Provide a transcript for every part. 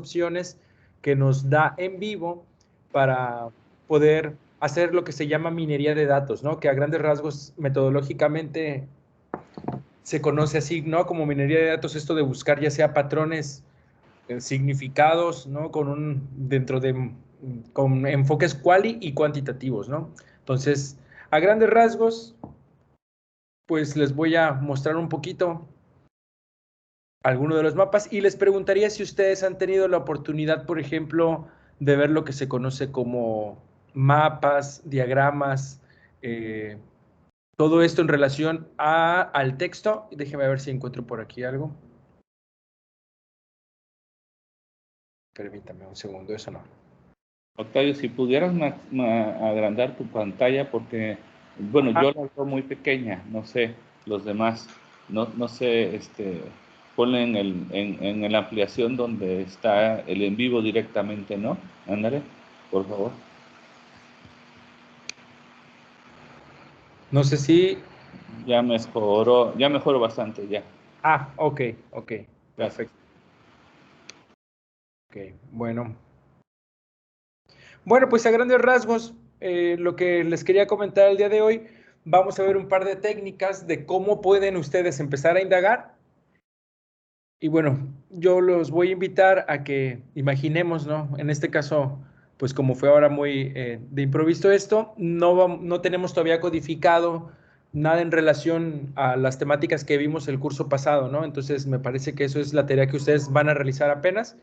opciones que nos da en vivo para poder hacer lo que se llama minería de datos, ¿no? Que a grandes rasgos metodológicamente se conoce así, ¿no? Como minería de datos, esto de buscar ya sea patrones, significados, ¿no? Con enfoques quali y cuantitativos, ¿no? Entonces, a grandes rasgos, pues les voy a mostrar un poquito algunos de los mapas y les preguntaría si ustedes han tenido la oportunidad, por ejemplo, de ver lo que se conoce como mapas, diagramas, todo esto en relación al texto. Déjenme ver si encuentro por aquí algo. Permítame un segundo, eso no. Octavio, si pudieras agrandar tu pantalla, porque, bueno, yo la veo muy pequeña, no sé, los demás, no sé, ponle en la ampliación donde está el en vivo directamente, ¿no? Ándale, por favor. No sé si... Ya mejoró bastante, ya. Ok, Gracias. perfecto. Ok, bueno. Bueno, pues a grandes rasgos, lo que les quería comentar el día de hoy, vamos a ver un par de técnicas de cómo pueden ustedes empezar a indagar. Y bueno, yo los voy a invitar a que imaginemos, ¿no? En este caso, pues como fue ahora muy de improviso esto, no tenemos todavía codificado nada en relación a las temáticas que vimos el curso pasado, ¿no? Entonces me parece que eso es la tarea que ustedes van a realizar apenas.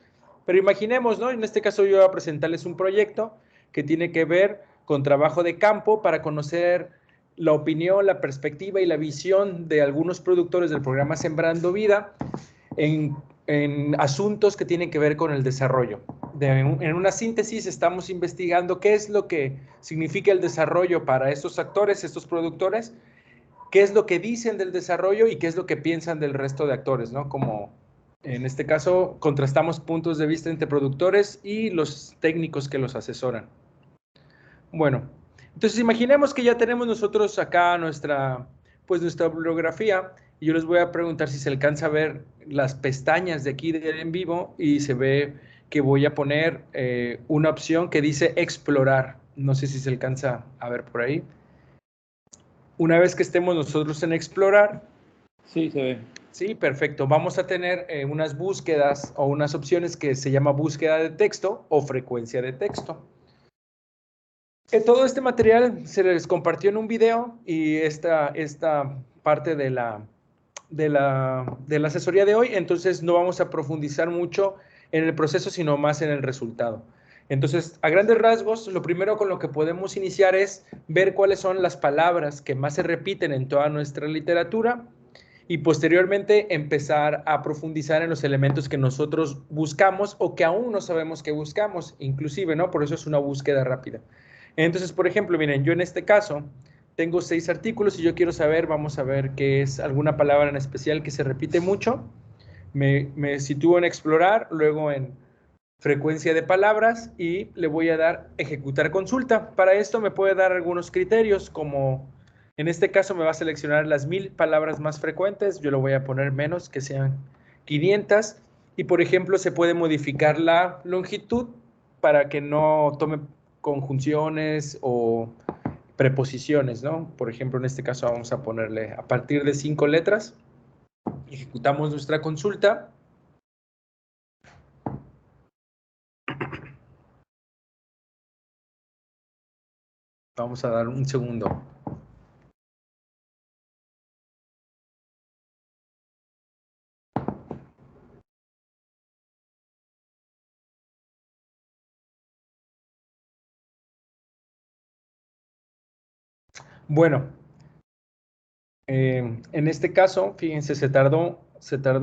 Pero imaginemos, ¿no? En este caso yo voy a presentarles un proyecto que tiene que ver con trabajo de campo para conocer la opinión, la perspectiva y la visión de algunos productores del programa Sembrando Vida en asuntos que tienen que ver con el desarrollo. En una síntesis estamos investigando qué es lo que significa el desarrollo para estos actores, estos productores, qué es lo que dicen del desarrollo y qué es lo que piensan del resto de actores, ¿no? Como en este caso contrastamos puntos de vista entre productores y los técnicos que los asesoran. Bueno, entonces imaginemos que ya tenemos nosotros acá nuestra bibliografía y yo les voy a preguntar si se alcanza a ver las pestañas de aquí del en vivo y se ve que voy a poner una opción que dice explorar. No sé si se alcanza a ver por ahí. Una vez que estemos nosotros en explorar. Sí, se ve. Sí, perfecto. Vamos a tener unas búsquedas o unas opciones que se llama búsqueda de texto o frecuencia de texto. Todo este material se les compartió en un video y esta parte de la asesoría de hoy, entonces no vamos a profundizar mucho en el proceso, sino más en el resultado. Entonces, a grandes rasgos, lo primero con lo que podemos iniciar es ver cuáles son las palabras que más se repiten en toda nuestra literatura y posteriormente empezar a profundizar en los elementos que nosotros buscamos o que aún no sabemos que buscamos, inclusive, ¿no? Por eso es una búsqueda rápida. Entonces, por ejemplo, miren, yo en este caso tengo 6 artículos y yo quiero saber, vamos a ver qué es alguna palabra en especial que se repite mucho. Me sitúo en explorar, luego en frecuencia de palabras y le voy a dar ejecutar consulta. Para esto me puede dar algunos criterios, como en este caso me va a seleccionar las 1000 palabras más frecuentes, yo lo voy a poner menos, que sean 500, y por ejemplo se puede modificar la longitud para que no tome conjunciones o preposiciones, ¿no? Por ejemplo, en este caso vamos a ponerle a partir de 5 letras, ejecutamos nuestra consulta. Vamos a dar un segundo. Bueno, en este caso, fíjense, se tardó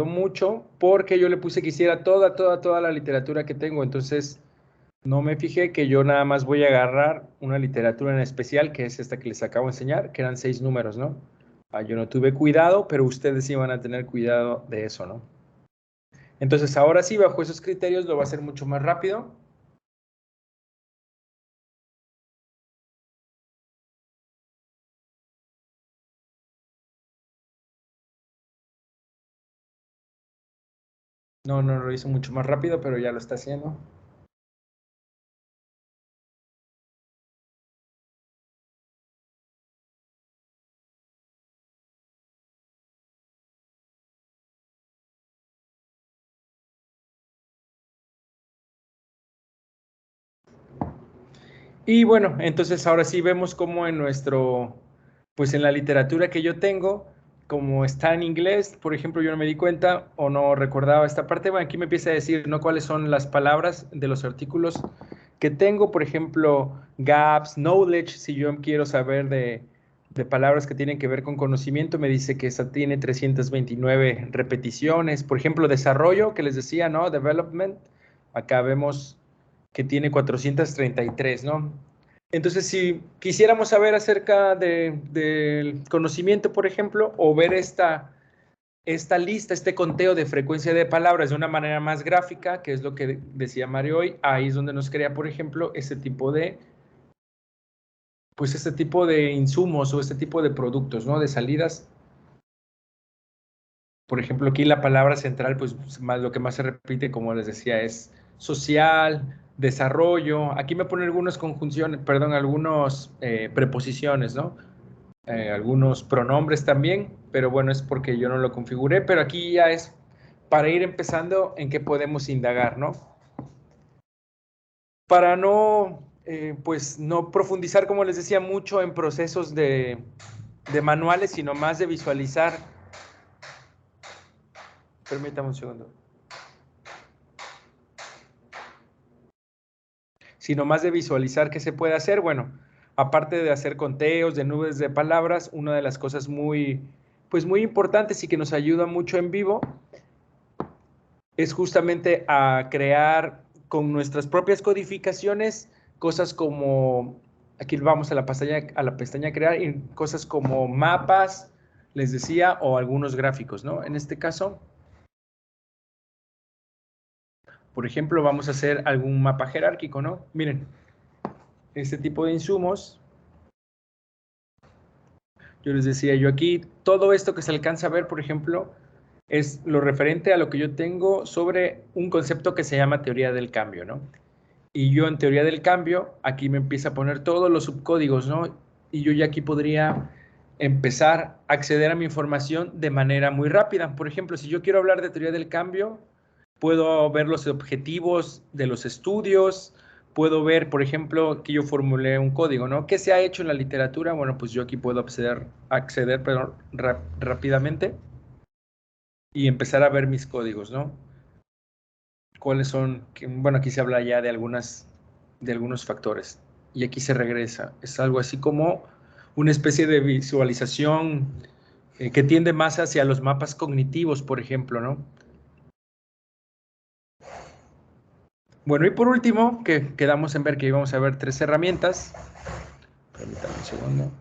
mucho porque yo le puse que hiciera toda la literatura que tengo. Entonces, no me fijé que yo nada más voy a agarrar una literatura en especial, que es esta que les acabo de enseñar, que eran 6 números, ¿no? Yo no tuve cuidado, pero ustedes sí van a tener cuidado de eso, ¿no? Entonces, ahora sí, bajo esos criterios, lo va a hacer mucho más rápido. No lo hizo mucho más rápido, pero ya lo está haciendo. Y bueno, entonces ahora sí vemos cómo en pues en la literatura que yo tengo, como está en inglés, por ejemplo, yo no me di cuenta o no recordaba esta parte, bueno, aquí me empieza a decir, ¿no? Cuáles son las palabras de los artículos que tengo, por ejemplo, gaps, knowledge, si yo quiero saber de palabras que tienen que ver con conocimiento, me dice que esa tiene 329 repeticiones, por ejemplo, desarrollo, que les decía, ¿no? Development, acá vemos que tiene 433, ¿no? Entonces, si quisiéramos saber acerca del conocimiento, por ejemplo, o ver esta lista, este conteo de frecuencia de palabras de una manera más gráfica, que es lo que decía Mario hoy, ahí es donde nos crea, por ejemplo, pues este tipo de insumos o este tipo de productos, ¿no? De salidas. Por ejemplo, aquí la palabra central, pues más, lo que más se repite, como les decía, es social, desarrollo. Aquí me pone algunas conjunciones, perdón, algunas preposiciones, ¿no? Algunos pronombres también, pero bueno, es porque yo no lo configuré, pero aquí ya es para ir empezando en qué podemos indagar, ¿no? Para no, pues no profundizar, como les decía, mucho en procesos de manuales, sino más de visualizar. Permítame un segundo. Sino más de visualizar qué se puede hacer. Bueno, aparte de hacer conteos de nubes de palabras, una de las cosas pues muy importantes y que nos ayuda mucho en vivo es justamente a crear con nuestras propias codificaciones cosas como, aquí vamos a la pestaña crear, y cosas como mapas, les decía, o algunos gráficos, ¿no? En este caso, por ejemplo, vamos a hacer algún mapa jerárquico, ¿no? Miren, este tipo de insumos, yo les decía, yo aquí, todo esto que se alcanza a ver, por ejemplo, es lo referente a lo que yo tengo sobre un concepto que se llama teoría del cambio, ¿no? Y yo en teoría del cambio, aquí me empieza a poner todos los subcódigos, ¿no? Y yo ya aquí podría empezar a acceder a mi información de manera muy rápida. Por ejemplo, si yo quiero hablar de teoría del cambio, puedo ver los objetivos de los estudios, puedo ver, por ejemplo, que yo formulé un código, ¿no? ¿Qué se ha hecho en la literatura? Bueno, pues yo aquí puedo acceder rápidamente y empezar a ver mis códigos, ¿no? ¿Cuáles son? Bueno, aquí se habla ya de algunos factores y aquí se regresa. Es algo así como una especie de visualización que tiende más hacia los mapas cognitivos, por ejemplo, ¿no? Bueno, y por último, que quedamos en ver que íbamos a ver 3 herramientas. Permítanme un segundo.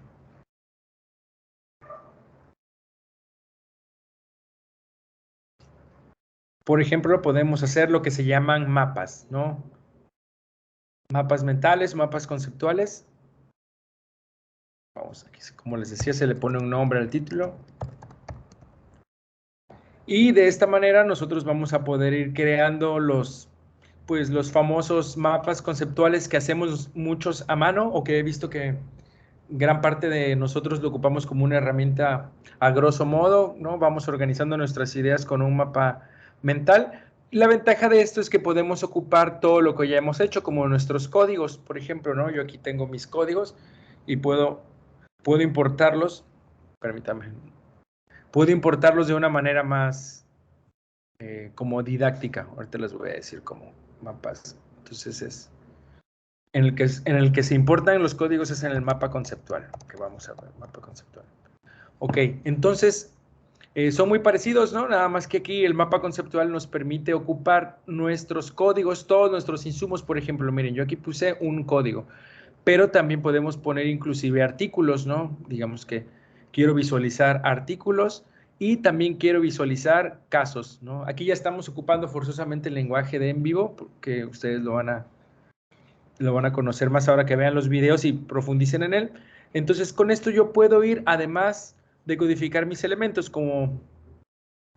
Por ejemplo, podemos hacer lo que se llaman mapas, ¿no? Mapas mentales, mapas conceptuales. Vamos, aquí, como les decía, se le pone un nombre al título. Y de esta manera nosotros vamos a poder ir creando pues los famosos mapas conceptuales que hacemos muchos a mano o que he visto que gran parte de nosotros lo ocupamos como una herramienta a grosso modo, ¿no? Vamos organizando nuestras ideas con un mapa mental. La ventaja de esto es que podemos ocupar todo lo que ya hemos hecho, como nuestros códigos, por ejemplo, ¿no? Yo aquí tengo mis códigos y puedo importarlos, permítame, puedo importarlos de una manera más como didáctica. Ahorita les voy a decir como mapas. Entonces es en el que se importan los códigos es en el mapa conceptual, que vamos a ver, mapa conceptual. Ok, entonces son muy parecidos, ¿no? Nada más que aquí el mapa conceptual nos permite ocupar nuestros códigos, todos nuestros insumos. Por ejemplo, miren, yo aquí puse un código, pero también podemos poner inclusive artículos, ¿no? Digamos que quiero visualizar artículos y también quiero visualizar casos, ¿no? Aquí ya estamos ocupando forzosamente el lenguaje de en vivo, que ustedes lo van a conocer más ahora que vean los videos y profundicen en él. Entonces, con esto yo puedo ir, además de codificar mis elementos, como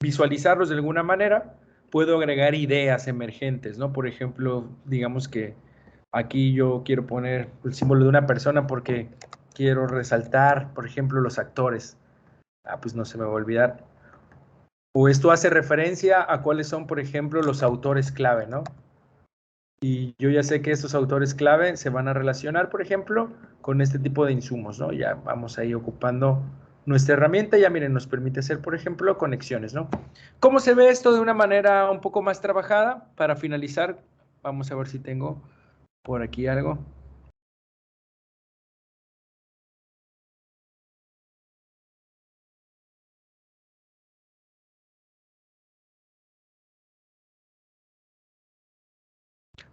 visualizarlos de alguna manera, puedo agregar ideas emergentes, ¿no? Por ejemplo, digamos que aquí yo quiero poner el símbolo de una persona porque quiero resaltar, por ejemplo, los actores. Pues no se me va a olvidar. O esto hace referencia a cuáles son, por ejemplo, los autores clave, ¿no? Y yo ya sé que estos autores clave se van a relacionar, por ejemplo, con este tipo de insumos, ¿no? Ya vamos ahí ocupando nuestra herramienta. Ya miren, nos permite hacer, por ejemplo, conexiones, ¿no? ¿Cómo se ve esto de una manera un poco más trabajada? Para finalizar, vamos a ver si tengo por aquí algo.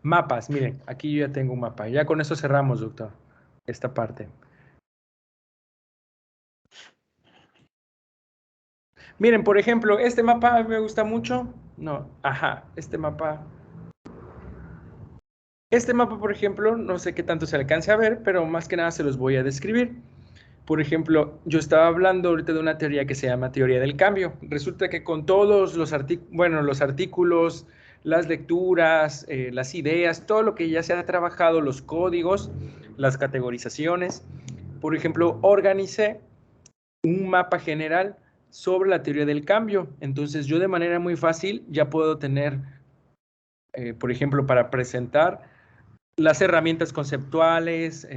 Mapas, miren, aquí yo ya tengo un mapa. Ya con eso cerramos, doctor, esta parte. Miren, por ejemplo, este mapa a mí me gusta mucho. No, ajá, este mapa, por ejemplo, no sé qué tanto se alcance a ver, pero más que nada se los voy a describir. Por ejemplo, yo estaba hablando ahorita de una teoría que se llama teoría del cambio. Resulta que con todos los artículos, las lecturas, las ideas, todo lo que ya se ha trabajado, los códigos, las categorizaciones, por ejemplo, organicé un mapa general sobre la teoría del cambio. Entonces, yo de manera muy fácil ya puedo tener, por ejemplo, para presentar las herramientas conceptuales,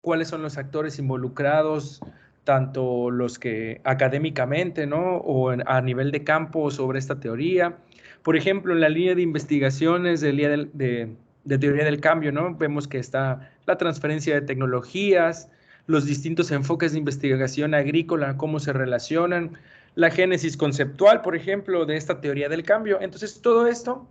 cuáles son los actores involucrados, tanto los que académicamente, ¿no? O a nivel de campo sobre esta teoría. Por ejemplo, en la línea de investigaciones de teoría del cambio, ¿no? Vemos que está la transferencia de tecnologías, los distintos enfoques de investigación agrícola, cómo se relacionan, la génesis conceptual, por ejemplo, de esta teoría del cambio. Entonces, todo esto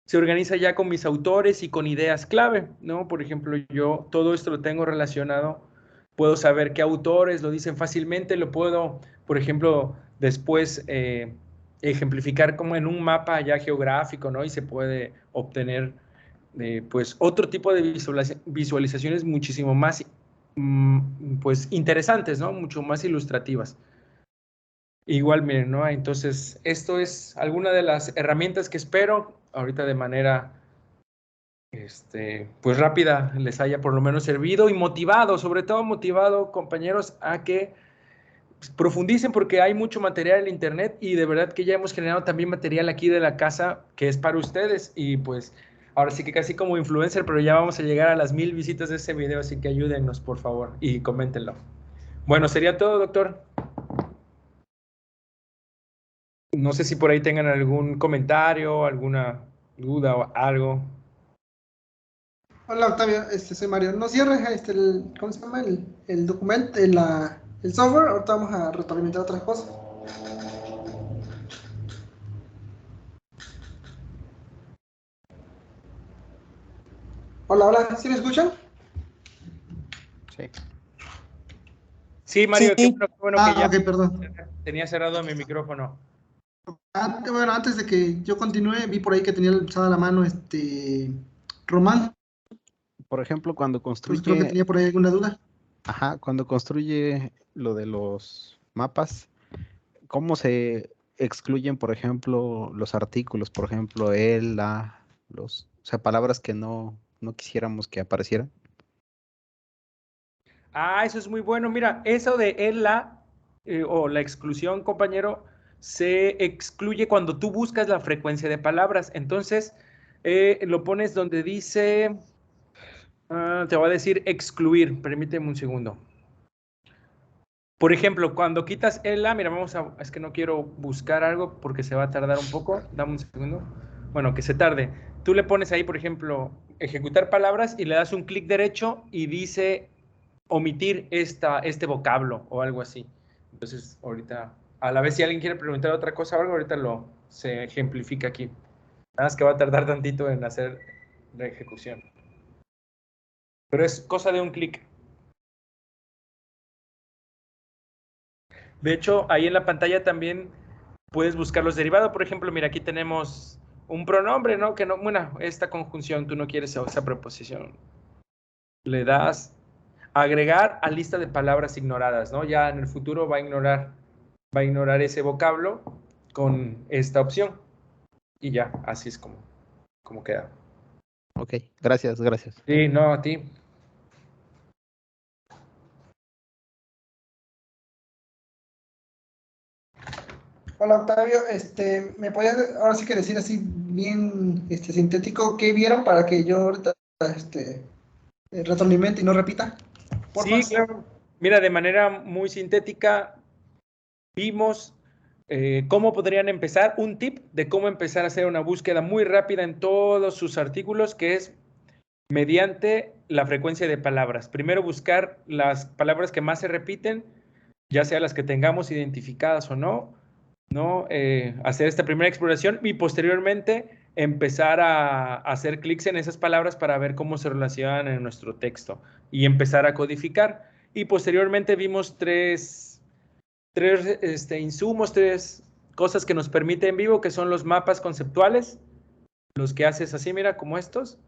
se organiza ya con mis autores y con ideas clave, ¿no? Por ejemplo, yo todo esto lo tengo relacionado, puedo saber qué autores lo dicen fácilmente, lo puedo, por ejemplo, después ejemplificar como en un mapa ya geográfico, ¿no? Y se puede obtener, pues, otro tipo de visualizaciones muchísimo más, pues, interesantes, ¿no? Mucho más ilustrativas. Igual, miren, ¿no? Entonces, esto es alguna de las herramientas que espero ahorita de manera, pues rápida, les haya por lo menos servido y motivado, sobre todo motivado, compañeros, a que pues, profundicen porque hay mucho material en internet y de verdad que ya hemos generado también material aquí de la casa que es para ustedes y pues ahora sí que casi como influencer, pero ya vamos a llegar a las 1000 visitas de ese video, así que ayúdennos por favor y coméntenlo. Bueno, sería todo, doctor. No sé si por ahí tengan algún comentario, alguna duda o algo. Hola Octavio, soy Mario. No cierres ¿cómo se llama? El documento, el software. Ahorita vamos a retroalimentar otras cosas. Hola, hola, ¿sí me escuchan? Sí. Sí, Mario, Sí. qué bueno que ya Ok, perdón. tenía cerrado mi micrófono. Bueno, antes de que yo continúe, vi por ahí que tenía alzada la mano Román. Por ejemplo, cuando Pues creo que construye, tenía por ahí alguna duda. cuando construye lo de los mapas, ¿cómo se excluyen, por ejemplo, los artículos? Por ejemplo, él, la, o sea, palabras que no quisiéramos que aparecieran. Eso es muy bueno. Mira, eso de el, la o la exclusión, compañero, se excluye cuando tú buscas la frecuencia de palabras. Entonces, lo pones donde dice, te voy a decir excluir. Permíteme un segundo. Por ejemplo, cuando quitas el la, mira, es que no quiero buscar algo porque se va a tardar un poco. Dame un segundo. Bueno, que se tarde. Tú le pones ahí, por ejemplo, ejecutar palabras y le das un clic derecho y dice omitir este vocablo o algo así. Entonces, ahorita, a la vez si alguien quiere preguntar otra cosa o algo, ahorita se ejemplifica aquí. Nada más que va a tardar tantito en hacer la ejecución. Pero es cosa de un clic. De hecho, ahí en la pantalla también puedes buscar los derivados. Por ejemplo, mira, aquí tenemos un pronombre, ¿no? Que no, bueno, esta conjunción, tú no quieres esa preposición. Le das agregar a lista de palabras ignoradas, ¿no? Ya en el futuro va a ignorar ese vocablo con esta opción. Y ya, así es como queda. Ok, gracias, gracias. Sí, no, a ti. Hola Octavio, ¿me podías ahora sí que decir así bien sintético qué vieron para que yo ahorita retroalimente y no repita? Porfa. Sí, claro. Mira, de manera muy sintética, vimos cómo podrían empezar, un tip de cómo empezar a hacer una búsqueda muy rápida en todos sus artículos, que es mediante la frecuencia de palabras. Primero buscar las palabras que más se repiten, ya sea las que tengamos identificadas o no, ¿no? Hacer esta primera exploración y posteriormente empezar a hacer clics en esas palabras para ver cómo se relacionan en nuestro texto y empezar a codificar. Y posteriormente vimos tres insumos, tres cosas que nos permite en vivo, que son los mapas conceptuales, los que haces así, mira, como estos,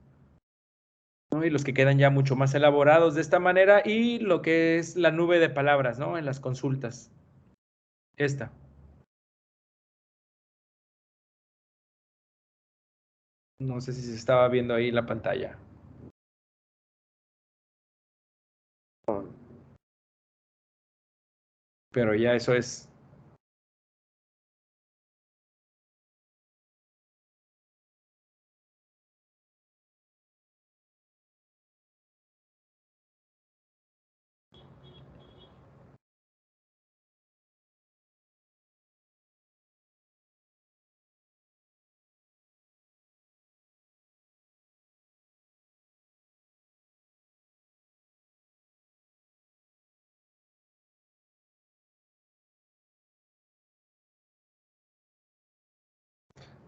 ¿no? Y los que quedan ya mucho más elaborados de esta manera, y lo que es la nube de palabras, ¿no? En las consultas. Esta. No sé si se estaba viendo ahí la pantalla. Pero ya eso es.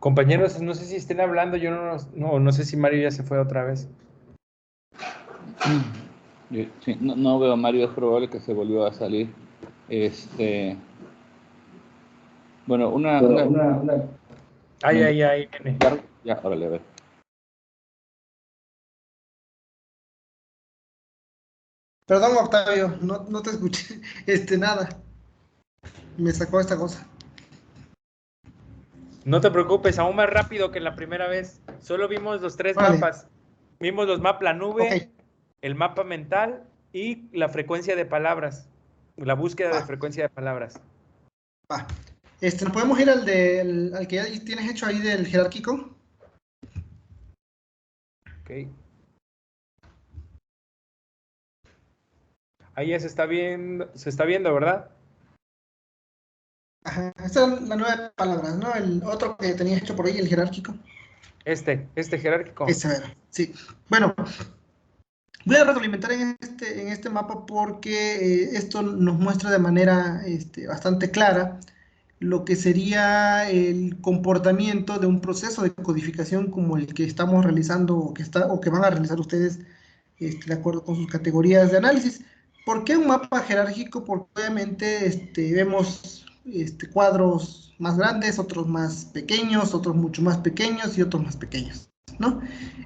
Compañeros, no sé si estén hablando, yo no sé si Mario ya se fue otra vez. Sí, no veo a Mario, es probable que se volvió a salir. Bueno, Ay, me- ay, ay, viene. ya, órale, a ver. Perdón Octavio, no te escuché, nada, me sacó esta cosa. No te preocupes, aún más rápido que la primera vez. Solo vimos los tres Vale, mapas. Vimos los mapas, la ok, nube, el mapa mental y la frecuencia de palabras. La búsqueda de va, frecuencia de palabras. va. ¿Nos podemos ir al que ya tienes hecho ahí del jerárquico? Ok. Ahí ya se está viendo, ¿verdad? Ajá, esta es la nueva palabras, ¿no? El otro que tenías hecho por ahí, el jerárquico. Este jerárquico. Ese, a ver, sí. Bueno, voy a retroalimentar en este mapa porque esto nos muestra de manera bastante clara lo que sería el comportamiento de un proceso de codificación como el que estamos realizando o que van a realizar ustedes de acuerdo con sus categorías de análisis. ¿Por qué un mapa jerárquico? Porque obviamente vemos cuadros más grandes, otros más pequeños, otros mucho más pequeños y otros más pequeños, ¿no?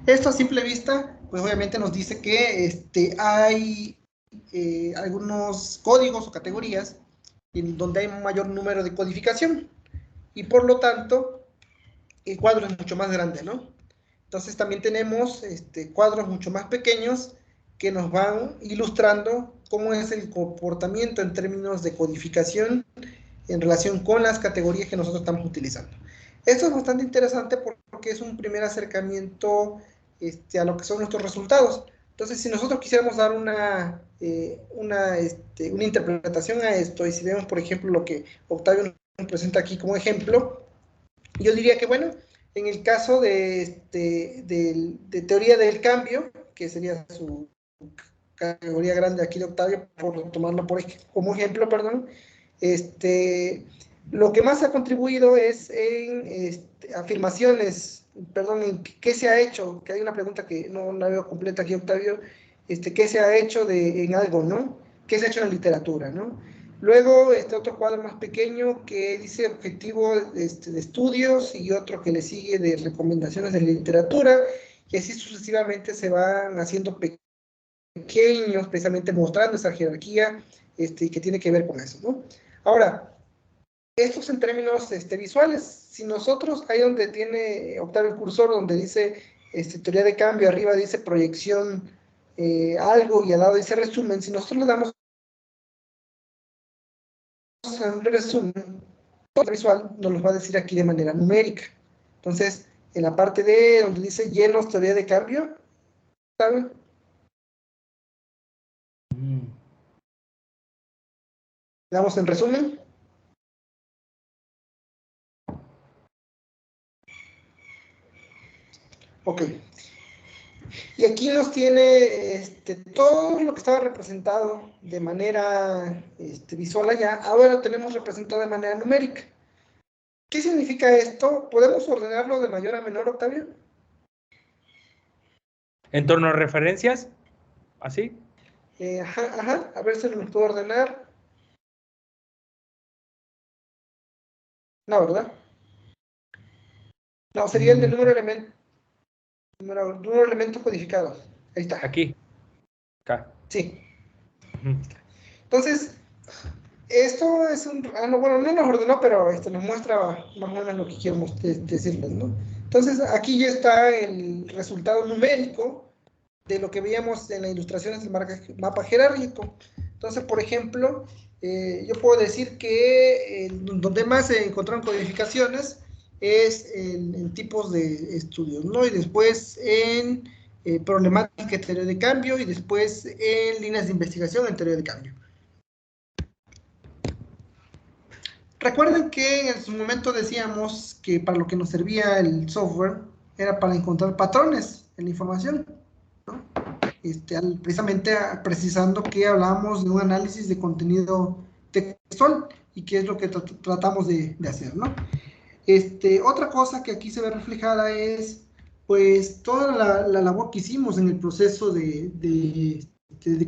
Esto a simple vista, pues obviamente nos dice que hay algunos códigos o categorías en donde hay un mayor número de codificación y por lo tanto el cuadro es mucho más grande, ¿no? Entonces también tenemos cuadros mucho más pequeños que nos van ilustrando cómo es el comportamiento en términos de codificación en relación con las categorías que nosotros estamos utilizando. Esto es bastante interesante porque es un primer acercamiento a lo que son nuestros resultados. Entonces, si nosotros quisiéramos dar una interpretación a esto, y si vemos, por ejemplo, lo que Octavio nos presenta aquí como ejemplo, yo diría que, bueno, en el caso de teoría del cambio, que sería su categoría grande aquí de Octavio, por tomarlo como ejemplo, perdón, lo que más ha contribuido es en afirmaciones, perdón, en qué se ha hecho, que hay una pregunta que no la veo completa aquí, Octavio, qué se ha hecho en algo, ¿no? ¿Qué se ha hecho en la literatura, ¿no? Luego, otro cuadro más pequeño que dice objetivo de estudios y otro que le sigue de recomendaciones de literatura, y así sucesivamente se van haciendo pequeños, precisamente mostrando esa jerarquía que tiene que ver con eso, ¿no? Ahora, estos en términos visuales. Si nosotros, ahí donde tiene Octavio el cursor, donde dice teoría de cambio, arriba dice proyección algo y al lado dice resumen, si nosotros le damos un resumen, todo visual nos lo va a decir aquí de manera numérica. Entonces, en la parte de donde dice llenos teoría de cambio, ¿saben? Le damos en resumen. Ok. Y aquí nos tiene todo lo que estaba representado de manera visual allá, ahora lo tenemos representado de manera numérica. ¿Qué significa esto? ¿Podemos ordenarlo de mayor a menor, Octavio? ¿En torno a referencias? ¿Así? Ajá, a ver si lo puedo ordenar. No, ¿verdad? No, sería el del número de elementos codificados. Ahí está. Aquí. Acá. Sí. Entonces, esto es un... no, bueno, no nos ordenó, pero nos muestra más o menos lo que queremos decirles, ¿no? Entonces, aquí ya está el resultado numérico de lo que veíamos en las ilustraciones del mapa jerárquico. Entonces, por ejemplo, yo puedo decir que donde más se encontraron codificaciones es en tipos de estudios, ¿no? Y después en problemática en teoría de cambio y después en líneas de investigación en teoría de cambio. Recuerden que en su momento decíamos que para lo que nos servía el software era para encontrar patrones en la información, ¿no? Precisamente precisando que hablábamos de un análisis de contenido textual y qué es lo que tratamos de hacer, ¿no? Otra cosa que aquí se ve reflejada es, pues, toda la labor que hicimos en el proceso de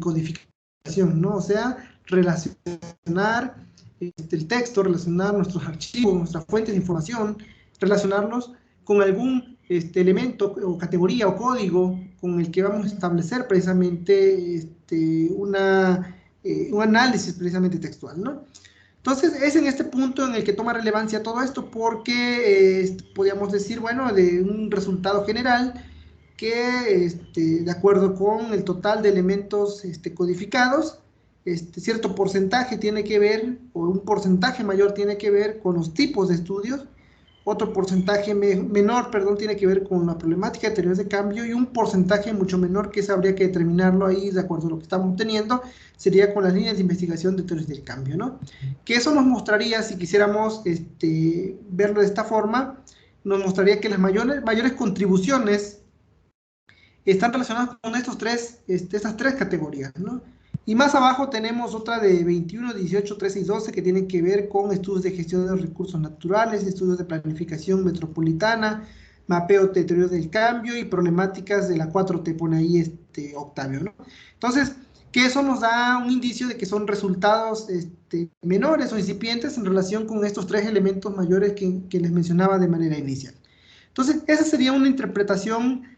codificación, ¿no? O sea, relacionar el texto, relacionar nuestros archivos, nuestras fuentes de información, relacionarlos con algún elemento o categoría o código con el que vamos a establecer precisamente un análisis precisamente textual, ¿no? Entonces, es en este punto en el que toma relevancia todo esto, porque podríamos decir, bueno, de un resultado general que, de acuerdo con el total de elementos codificados, cierto porcentaje tiene que ver, o un porcentaje mayor tiene que ver con los tipos de estudios, otro porcentaje menor, perdón, tiene que ver con la problemática de teorías de cambio, y un porcentaje mucho menor, que habría que determinarlo ahí de acuerdo a lo que estamos teniendo, sería con las líneas de investigación de teorías del cambio, ¿no? Que eso nos mostraría, si quisiéramos verlo de esta forma, nos mostraría que las mayores contribuciones están relacionadas con estas tres categorías, ¿no? Y más abajo tenemos otra de 21, 18, 13 y 12 que tienen que ver con estudios de gestión de los recursos naturales, estudios de planificación metropolitana, mapeo de teorías del cambio y problemáticas de la 4T, pone ahí Octavio, ¿no? Entonces, que eso nos da un indicio de que son resultados menores o incipientes en relación con estos tres elementos mayores que les mencionaba de manera inicial. Entonces, esa sería una interpretación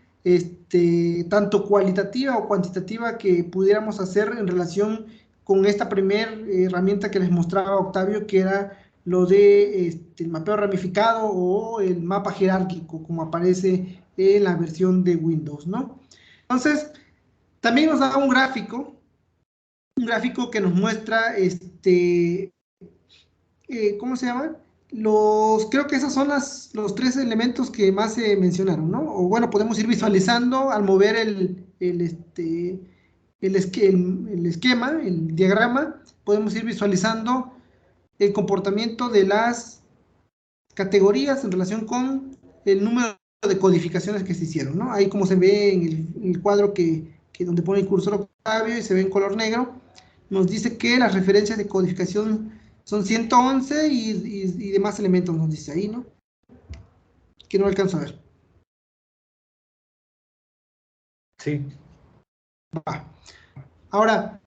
tanto cualitativa o cuantitativa que pudiéramos hacer en relación con esta primera herramienta que les mostraba Octavio, que era lo de el mapeo ramificado o el mapa jerárquico, como aparece en la versión de Windows, ¿no? Entonces, también nos da un gráfico que nos muestra, ¿cómo se llama? Creo que esos son los tres elementos que más se mencionaron, ¿no? O bueno, podemos ir visualizando al mover el esquema, el diagrama, podemos ir visualizando el comportamiento de las categorías en relación con el número de codificaciones que se hicieron, ¿no? Ahí como se ve en el cuadro donde pone el cursor Octavio y se ve en color negro, nos dice que las referencias de codificación son 111 y demás elementos nos dice ahí, ¿no? Que no alcanzo a ver. Sí. Va. Ahora,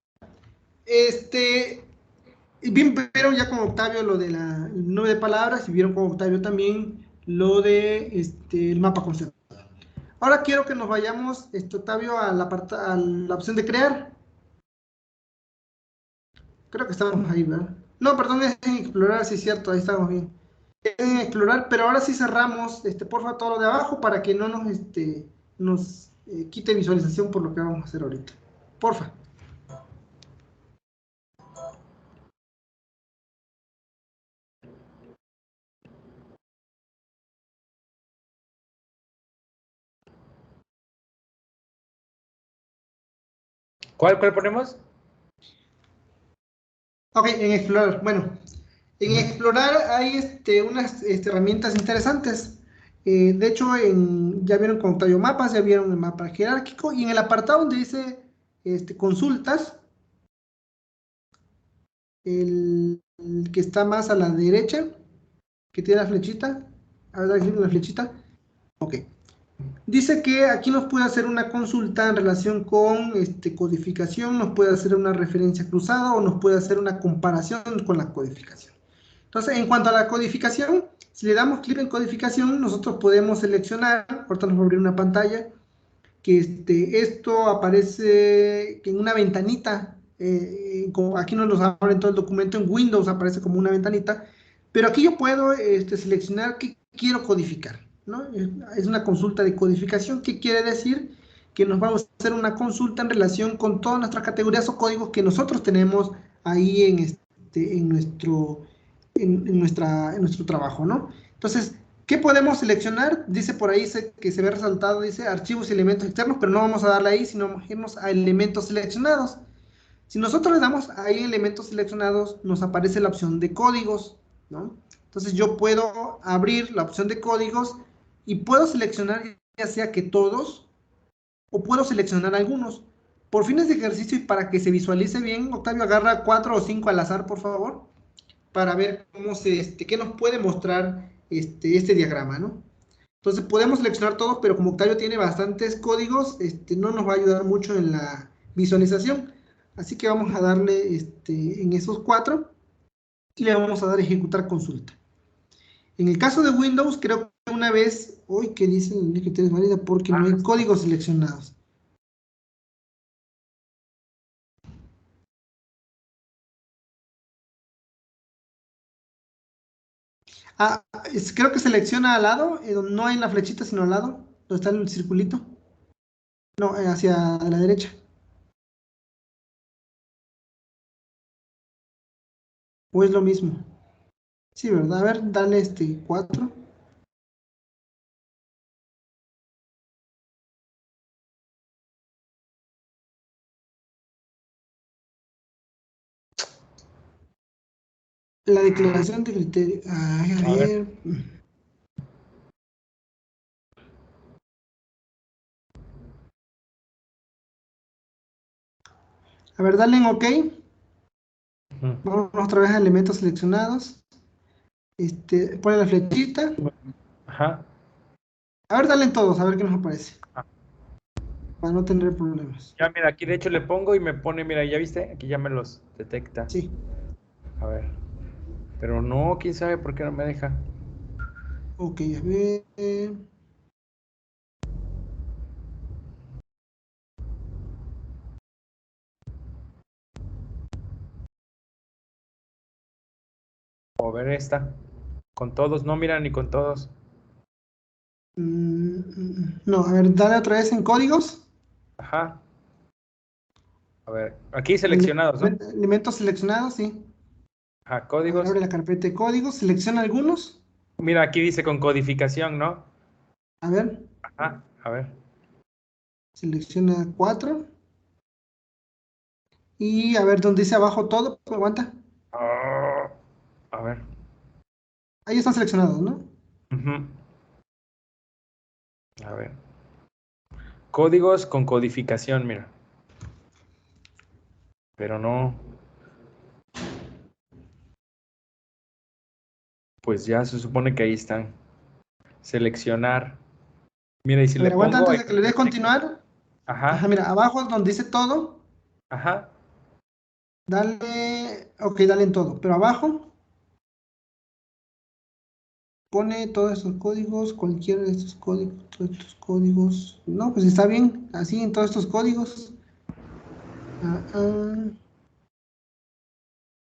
vieron ya con Octavio lo de el número de palabras y vieron con Octavio también lo de el mapa conceptual. Ahora quiero que nos vayamos, Octavio, a la opción de crear. Creo que estamos ahí, ¿verdad? No, perdón, es en explorar, sí es cierto, ahí estamos bien. Es en explorar, pero ahora sí cerramos, porfa, todo lo de abajo para que no nos quite visualización por lo que vamos a hacer ahorita. Porfa. ¿Cuál ponemos? Ok, en explorar. Bueno, en explorar hay unas herramientas interesantes. De hecho, ya vieron con Octavio Mapas, ya vieron el mapa jerárquico, y en el apartado donde dice consultas, el que está más a la derecha, que tiene la flechita, a ver, aquí la flechita, ok. Dice que aquí nos puede hacer una consulta en relación con codificación, nos puede hacer una referencia cruzada o nos puede hacer una comparación con la codificación. Entonces, en cuanto a la codificación, si le damos clic en codificación, nosotros podemos seleccionar, ahorita nos va a abrir una pantalla, que esto aparece en una ventanita, como aquí nos lo abre en todo el documento, en Windows aparece como una ventanita, pero aquí yo puedo seleccionar qué quiero codificar, ¿no? Es una consulta de codificación, ¿qué quiere decir? Que nos vamos a hacer una consulta en relación con todas nuestras categorías o códigos que nosotros tenemos ahí en nuestro trabajo, ¿no? Entonces, ¿qué podemos seleccionar? Dice por ahí que se ve resaltado, dice archivos y elementos externos, pero no vamos a darle ahí, sino vamos a irnos a elementos seleccionados. Si nosotros le damos ahí elementos seleccionados, nos aparece la opción de códigos, ¿no? Entonces yo puedo abrir la opción de códigos y puedo seleccionar ya sea que todos o puedo seleccionar algunos. Por fines de ejercicio y para que se visualice bien, Octavio, agarra 4 o 5 al azar, por favor, para ver qué nos puede mostrar este diagrama, ¿no? Entonces podemos seleccionar todos, pero como Octavio tiene bastantes códigos, no nos va a ayudar mucho en la visualización. Así que vamos a darle en esos 4 y le vamos a dar ejecutar consulta. En el caso de Windows, creo que una vez, hoy que dicen que tienes válida porque no hay códigos seleccionados. Ah, creo que selecciona al lado, donde no hay la flechita, sino al lado, donde está el circulito. No, hacia la derecha. ¿O es lo mismo? Sí, ¿verdad? A ver, dale 4. La declaración de criterio. Ay, a ver. A ver, dale en OK. Vamos otra vez a elementos seleccionados. Pone la flechita. Ajá. A ver, dale en todos, a ver qué nos aparece. Para no tener problemas. Ya, mira, aquí de hecho le pongo y me pone, mira, ¿ya viste? Aquí ya me los detecta. Sí. A ver. Pero no, quién sabe por qué no me deja. Ok, a ver. A ver esta. Con todos, no, mira, ni con todos. No, a ver, dale otra vez en códigos. Ajá. A ver, aquí seleccionados, ¿no? Elementos seleccionados, sí. Ajá, A ver, códigos. abre la carpeta de códigos, selecciona algunos. Mira, aquí dice con codificación, ¿no? A ver, Ajá, a ver. selecciona 4. Y a ver, donde dice abajo todo, aguanta. A ver. Ahí están seleccionados, ¿no? Ujú. A ver. Códigos con codificación, mira. Pero no. Pues ya se supone que ahí están. Seleccionar. Mira, y si A le ver, aguanta pongo. antes de que le des continuar. Ajá, Ajá, mira, abajo donde dice todo, ajá. dale, ok, dale en todo, pero abajo pone todos estos códigos, cualquiera de estos códigos, todos estos códigos. No, pues está bien, así en todos estos códigos. Ah, ah.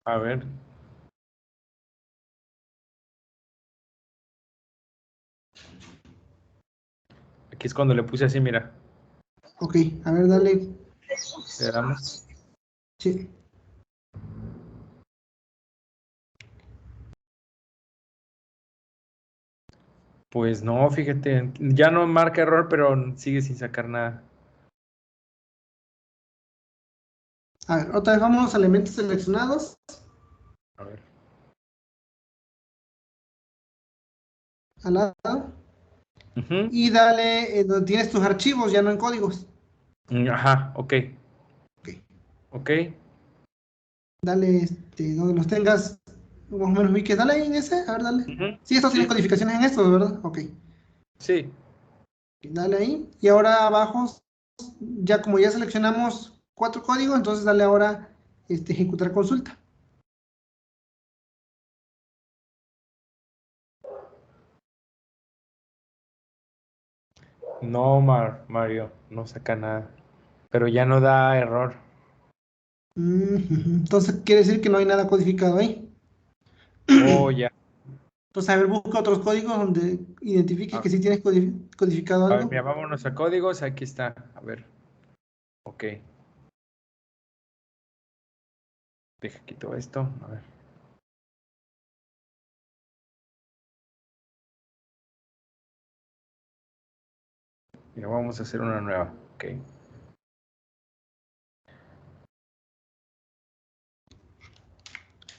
A ver. Aquí es cuando le puse así, mira. Ok, a ver, dale. Le damos. Sí. Pues no, fíjate, ya no marca error, pero sigue sin sacar nada. A ver, otra vez vamos a elementos seleccionados. A ver. Al lado. Ujú. Y dale donde tienes tus archivos, ya no en códigos. Ajá, ok. Ok. Ok. Dale donde los tengas más o menos ubiques. Dale ahí en ese, a ver, dale. Ujú. Sí, estos tienen Sí, codificaciones en estos, ¿verdad? Ok. sí. Dale ahí. Y ahora abajo, ya como ya seleccionamos 4 códigos, entonces dale ahora ejecutar consulta. No, Mario, no saca nada. Pero ya no da error. Entonces quiere decir que no hay nada codificado ahí. Oh, ya. Entonces, a ver, busca otros códigos donde identifiques A, que sí tienes codificado a ver, algo. mira, vámonos a códigos. Aquí está. A ver. Ok. Deja quito esto. A ver. Mira, vamos a hacer una nueva. Ok.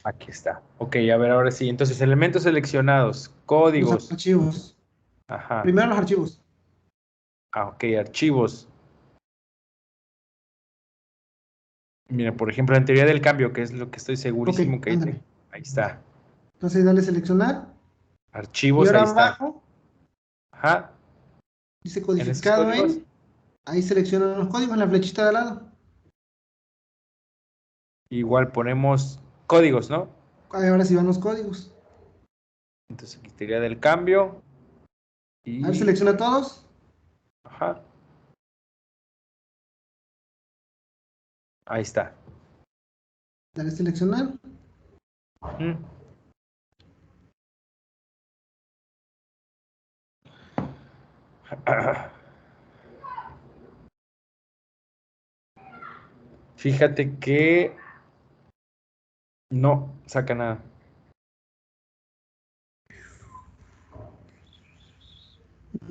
Aquí está. Ok, a ver, ahora sí. Entonces, elementos seleccionados, Los códigos. archivos. Ajá. Primero los archivos. Ah, ok, archivos. Mira, por ejemplo, en teoría del cambio, que es lo que estoy Ok, segurísimo que hice. ándale. Ahí está. Entonces, dale seleccionar. Y Archivos, ahora ahí está. abajo, Ajá. dice En esos codificado códigos, en. Ahí seleccionan los códigos en la flechita de al lado. igual ponemos códigos, ¿no? Ahora sí van los códigos. Entonces, aquí teoría del cambio. A ver, Y. selecciona todos. Ajá. Ahí está. Dale seleccionar. Ujú. Fíjate que no saca nada.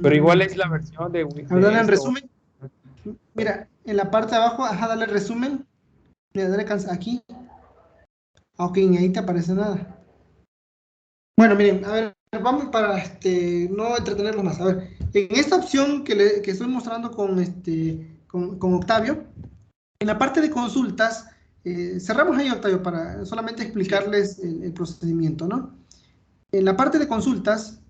Pero igual es la versión A ver, de dale en esto. resumen. Mira, en la parte de abajo, ajá, dale resumen. Mira, dale aquí. Ok, ni ahí te aparece nada. Bueno, miren, a ver, vamos para no entretenerlos más. A ver, en esta opción que estoy mostrando con Octavio, en la parte de consultas, cerramos ahí, Octavio, para solamente Sí. explicarles el procedimiento, ¿no? En la parte de consultas,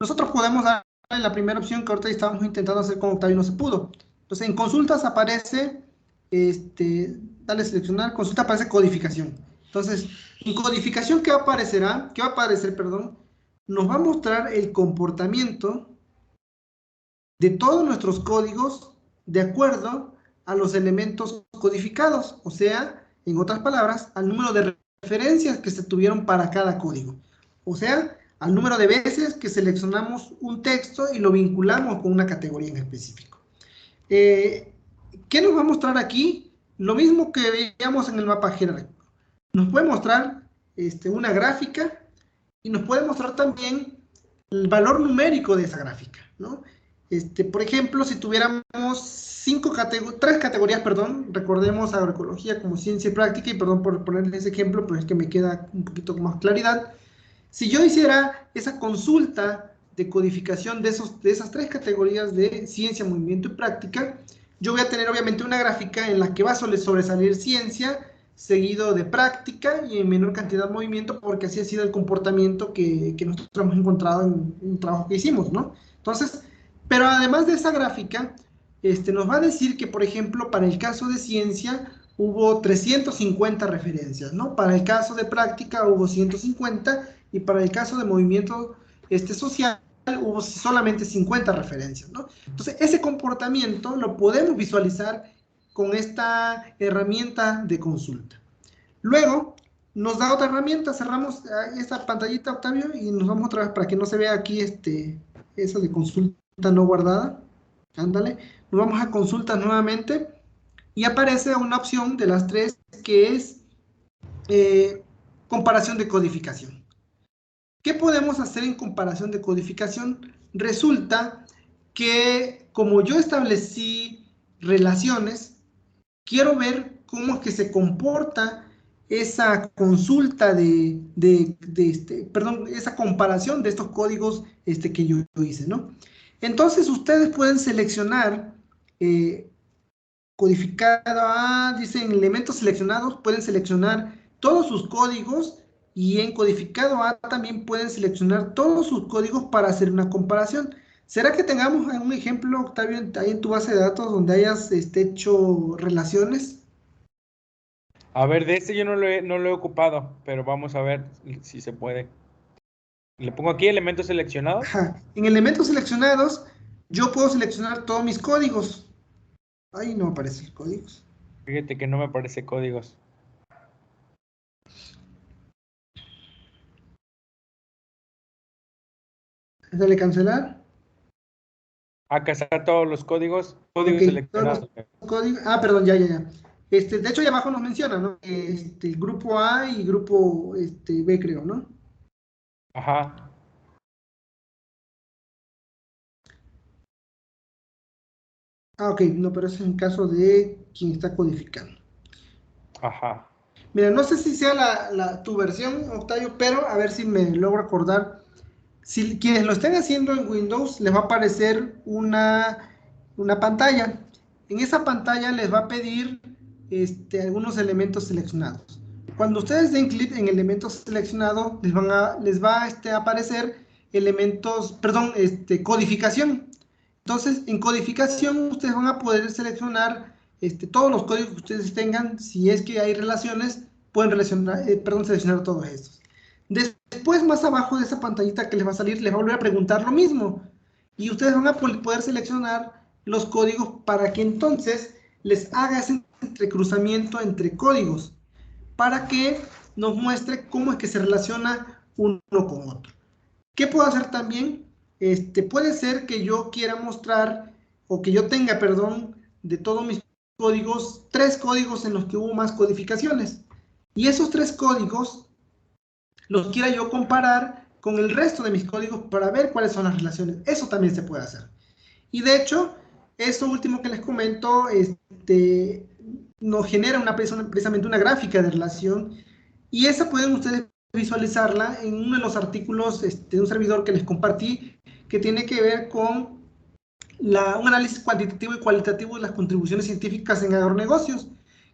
nosotros podemos dar la primera opción que ahorita estábamos intentando hacer con Octavio y no se pudo. Entonces, en consultas aparece, dale seleccionar, consulta aparece codificación. Entonces, en codificación, ¿qué aparecerá? ¿Qué va a aparecer, perdón? Nos va a mostrar el comportamiento de todos nuestros códigos de acuerdo a los elementos codificados, o sea, en otras palabras, al número de referencias que se tuvieron para cada código. O sea, al número de veces que seleccionamos un texto y lo vinculamos con una categoría en específico. ¿Qué nos va a mostrar aquí? Lo mismo que veíamos en el mapa jerárquico. Nos puede mostrar una gráfica y nos puede mostrar también el valor numérico de esa gráfica, ¿no? Por ejemplo, si tuviéramos tres categorías, perdón, recordemos agroecología como ciencia y práctica, y perdón por ponerles ese ejemplo, pero es que me queda un poquito con más claridad. Si yo hiciera esa consulta de codificación de esas tres categorías de ciencia, movimiento y práctica, yo voy a tener obviamente una gráfica en la que va a sobresalir ciencia, seguido de práctica y en menor cantidad de movimiento, porque así ha sido el comportamiento que nosotros hemos encontrado en un trabajo que hicimos, ¿no? Entonces, pero además de esa gráfica, nos va a decir que, por ejemplo, para el caso de ciencia hubo 350 referencias, ¿no? Para el caso de práctica hubo 150 y para el caso de movimiento social hubo solamente 50 referencias, ¿no? Entonces, ese comportamiento lo podemos visualizar con esta herramienta de consulta. Luego, nos da otra herramienta, cerramos esta pantallita, Octavio, y nos vamos otra vez para que no se vea aquí esa de consulta no guardada. Ándale. Nos vamos a consultas nuevamente y aparece una opción de las tres que es comparación de codificación. ¿Qué podemos hacer en comparación de codificación? Resulta que como yo establecí relaciones, quiero ver cómo es que se comporta esa consulta perdón, esa comparación de estos códigos que yo hice, ¿no? Entonces ustedes pueden seleccionar codificado a, dicen elementos seleccionados, pueden seleccionar todos sus códigos y en codificado A también pueden seleccionar todos sus códigos para hacer una comparación. ¿Será que tengamos un ejemplo, Octavio, ahí en tu base de datos donde hayas hecho relaciones? A ver, de este yo no lo he ocupado, pero vamos a ver si se puede. Le pongo aquí elementos seleccionados. Ajá. En elementos seleccionados, yo puedo seleccionar todos mis códigos. Ahí no aparecen los códigos. Fíjate que no me aparece códigos. Dale cancelar. Acá están todos los códigos. Códigos Ok, todos seleccionados. los códigos. Ah, perdón, ya. De hecho, ahí abajo nos menciona, ¿no? Grupo A y grupo B, creo, ¿no? Ajá. Ah, ok, no, pero es en caso de quien está codificando. Ajá. Mira, no sé si sea tu versión, Octavio, pero a ver si me logro acordar. Si quienes lo estén haciendo en Windows, les va a aparecer una pantalla. En esa pantalla les va a pedir algunos elementos seleccionados. Cuando ustedes den clic en elementos seleccionados, les va a aparecer elementos, perdón, codificación. Entonces, en codificación, ustedes van a poder seleccionar todos los códigos que ustedes tengan. Si es que hay relaciones, pueden seleccionar todos estos. Después, más abajo de esa pantallita que les va a salir, les va a volver a preguntar lo mismo. Y ustedes van a poder seleccionar los códigos para que entonces les haga ese entrecruzamiento entre códigos, para que nos muestre cómo es que se relaciona uno con otro. ¿Qué puedo hacer también? Puede ser que yo quiera mostrar, o que yo tenga, perdón, de todos mis códigos, 3 códigos en los que hubo más codificaciones. Y esos 3 códigos los quiera yo comparar con el resto de mis códigos para ver cuáles son las relaciones. Eso también se puede hacer. Y de hecho, eso último que les comento, nos genera precisamente una gráfica de relación, y esa pueden ustedes visualizarla en uno de los artículos de un servidor que les compartí, que tiene que ver con un análisis cuantitativo y cualitativo de las contribuciones científicas en agronegocios,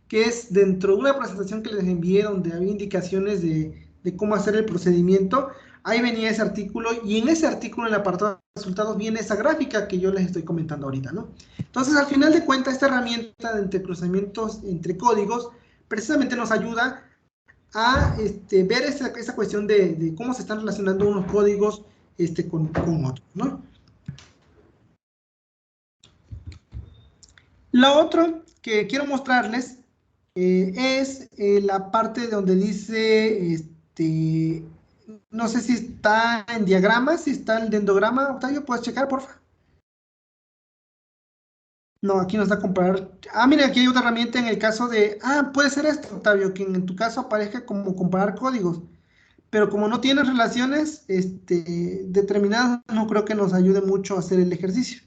que es dentro de una presentación que les envié donde había indicaciones de cómo hacer el procedimiento. Ahí venía ese artículo, y en ese artículo, en el apartado de resultados, viene esa gráfica que yo les estoy comentando ahorita, ¿no? Entonces, al final de cuentas, esta herramienta de entrecruzamientos entre códigos precisamente nos ayuda a ver esa cuestión de cómo se están relacionando unos códigos con otros, ¿no? Lo otro que quiero mostrarles es la parte donde dice, no sé si está en diagramas, si está el dendrograma. Octavio, ¿puedes checar, por favor? No, aquí nos da comparar. Ah, mira, aquí hay otra herramienta en el caso de... Ah, puede ser esto, Octavio, que en tu caso aparezca como comparar códigos. Pero como no tienes relaciones determinadas, no creo que nos ayude mucho a hacer el ejercicio.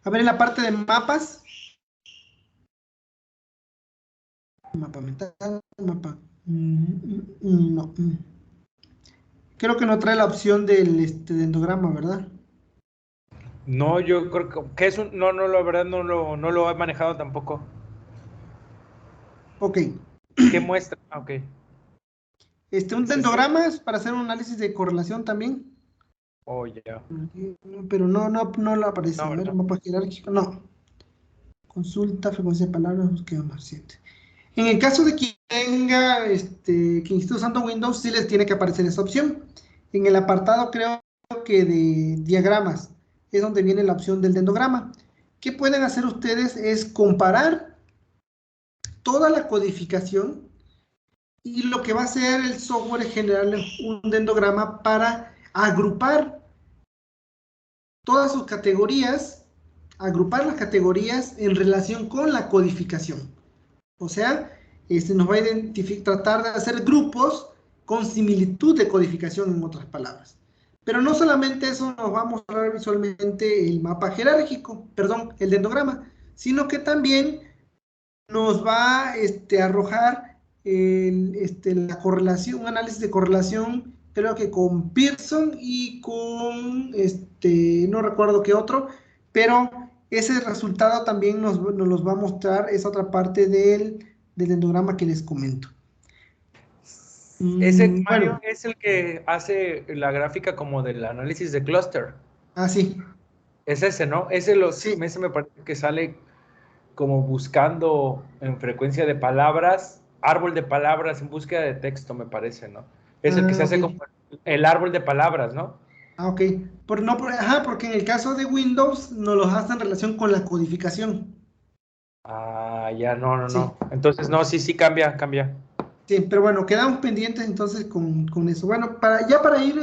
A ver, en la parte de mapas. Mapa mental, mapa. No. Creo que no trae la opción del dendrograma, ¿verdad? No, yo creo que es un... No, la verdad no lo he manejado tampoco. Ok. ¿Qué muestra? Ah, ok. Un dendrograma es para hacer un análisis de correlación también. Oh, ya. Pero no lo aparece. No, A ver, ¿verdad? mapa jerárquico. No. Consulta, frecuencia de palabras, búsqueda marciente. En el caso de quien tenga, quien esté usando Windows, sí les tiene que aparecer esa opción. En el apartado, creo que de diagramas, es donde viene la opción del dendrograma. ¿Qué pueden hacer ustedes? Es comparar toda la codificación y lo que va a hacer el software es generarle un dendrograma para agrupar todas sus categorías, agrupar las categorías en relación con la codificación. O sea, nos va a tratar de hacer grupos con similitud de codificación, en otras palabras. Pero no solamente eso nos va a mostrar visualmente el mapa jerárquico, perdón, el dendrograma, sino que también nos va a arrojar la correlación, un análisis de correlación, creo que con Pearson y con, no recuerdo qué otro, pero ese resultado también nos los va a mostrar esa otra parte del dendrograma que les comento. Ese, Mario, Bueno, es el que hace la gráfica como del análisis de clúster. sí. Es ese, ¿no? Ese me parece que sale como buscando en frecuencia de palabras, árbol de palabras en búsqueda de texto, me parece, ¿no? Es el que se hace Ok. como el árbol de palabras, ¿no? Ok. Porque en el caso de Windows nos los hace en relación con la codificación. Ah, ya, no. Sí. Entonces, no, sí, cambia. Sí, pero bueno, quedamos pendientes entonces con eso. Bueno, para ir,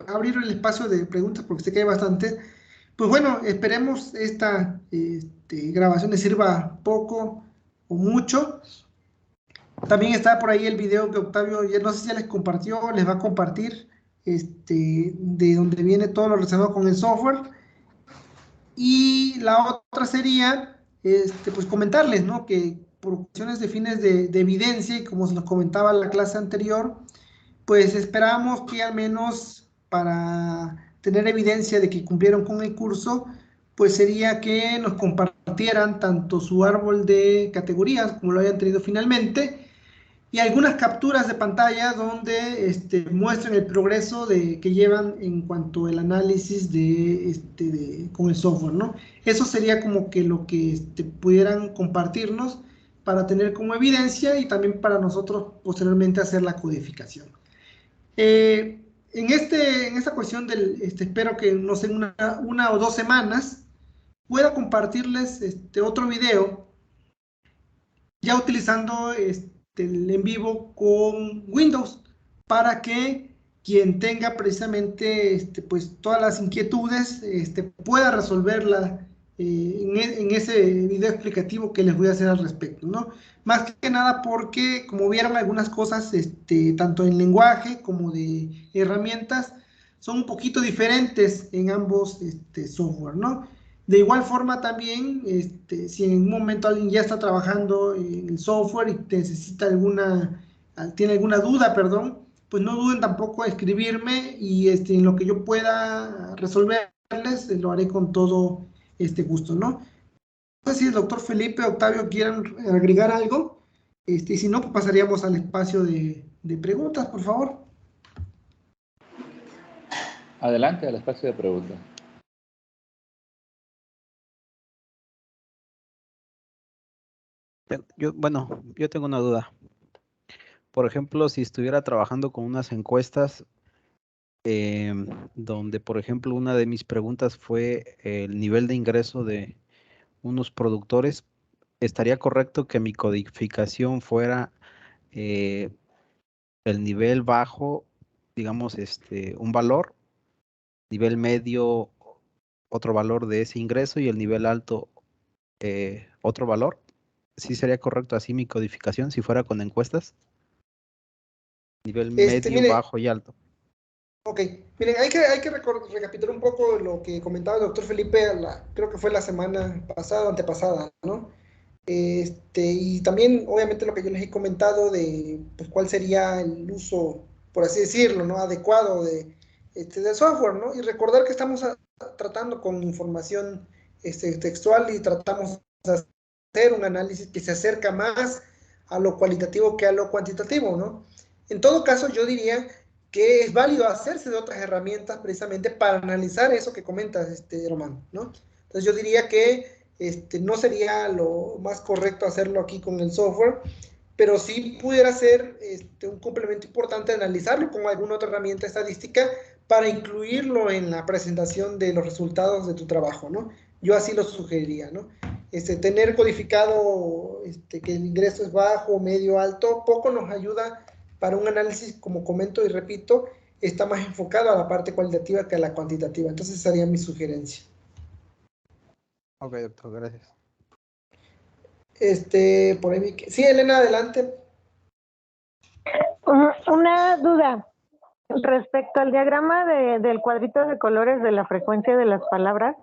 abrir el espacio de preguntas, porque sé que hay bastante, pues bueno, esperemos esta grabación les sirva poco o mucho. También está por ahí el video que Octavio, ya no sé si ya les compartió, les va a compartir, de donde viene todo lo relacionado con el software. Y la otra sería, pues comentarles, ¿no? Que por cuestiones de fines de evidencia, y como se nos comentaba en la clase anterior, pues esperamos que al menos para tener evidencia de que cumplieron con el curso, pues sería que nos compartieran tanto su árbol de categorías, como lo hayan tenido finalmente, y algunas capturas de pantalla donde muestren el progreso que llevan en cuanto al análisis con el software, ¿no? Eso sería como que lo que pudieran compartirnos para tener como evidencia y también para nosotros posteriormente hacer la codificación. En esta cuestión espero que no sé, una o 2 semanas pueda compartirles otro video ya utilizando el en vivo con Windows para que quien tenga precisamente pues todas las inquietudes pueda resolverla en ese video explicativo que les voy a hacer al respecto, ¿no? Más que nada porque, como vieron, algunas cosas, tanto en lenguaje como de herramientas, son un poquito diferentes en ambos software, ¿no? De igual forma también, si en un momento alguien ya está trabajando en el software y necesita tiene alguna duda, perdón, pues no duden tampoco a escribirme y en lo que yo pueda resolverles, lo haré con todo gusto, ¿no? No sé si el doctor Felipe o Octavio quieran agregar algo, y si no, pues pasaríamos al espacio de preguntas, por favor. Adelante al espacio de preguntas. Yo tengo una duda. Por ejemplo, si estuviera trabajando con unas encuestas donde, por ejemplo, una de mis preguntas fue el nivel de ingreso de unos productores, ¿estaría correcto que mi codificación fuera el nivel bajo, digamos, un valor, nivel medio, otro valor de ese ingreso y el nivel alto, otro valor? ¿Sí sería correcto así mi codificación si fuera con encuestas? Nivel medio, Mire, bajo y alto. ok, miren, hay que recapitular un poco lo que comentaba el doctor Felipe, creo que fue la semana pasada o antepasada, ¿no? Y también, obviamente, lo que yo les he comentado de pues, cuál sería el uso, por así decirlo, ¿no? Adecuado del software, ¿no? Y recordar que estamos tratando con información textual y tratamos de hacer un análisis que se acerca más a lo cualitativo que a lo cuantitativo, ¿no? En todo caso, yo diría que es válido hacerse de otras herramientas precisamente para analizar eso que comentas, Román, ¿no? Entonces yo diría que no sería lo más correcto hacerlo aquí con el software, pero sí pudiera ser un complemento importante analizarlo con alguna otra herramienta estadística para incluirlo en la presentación de los resultados de tu trabajo, ¿no? Yo así lo sugeriría, ¿no? tener codificado que el ingreso es bajo, medio, alto, poco nos ayuda para un análisis, como comento y repito, está más enfocado a la parte cualitativa que a la cuantitativa. Entonces, esa sería mi sugerencia. Ok, doctor, gracias. Por ahí sí, Elena, adelante. Una duda respecto al diagrama del cuadrito de colores de la frecuencia de las palabras.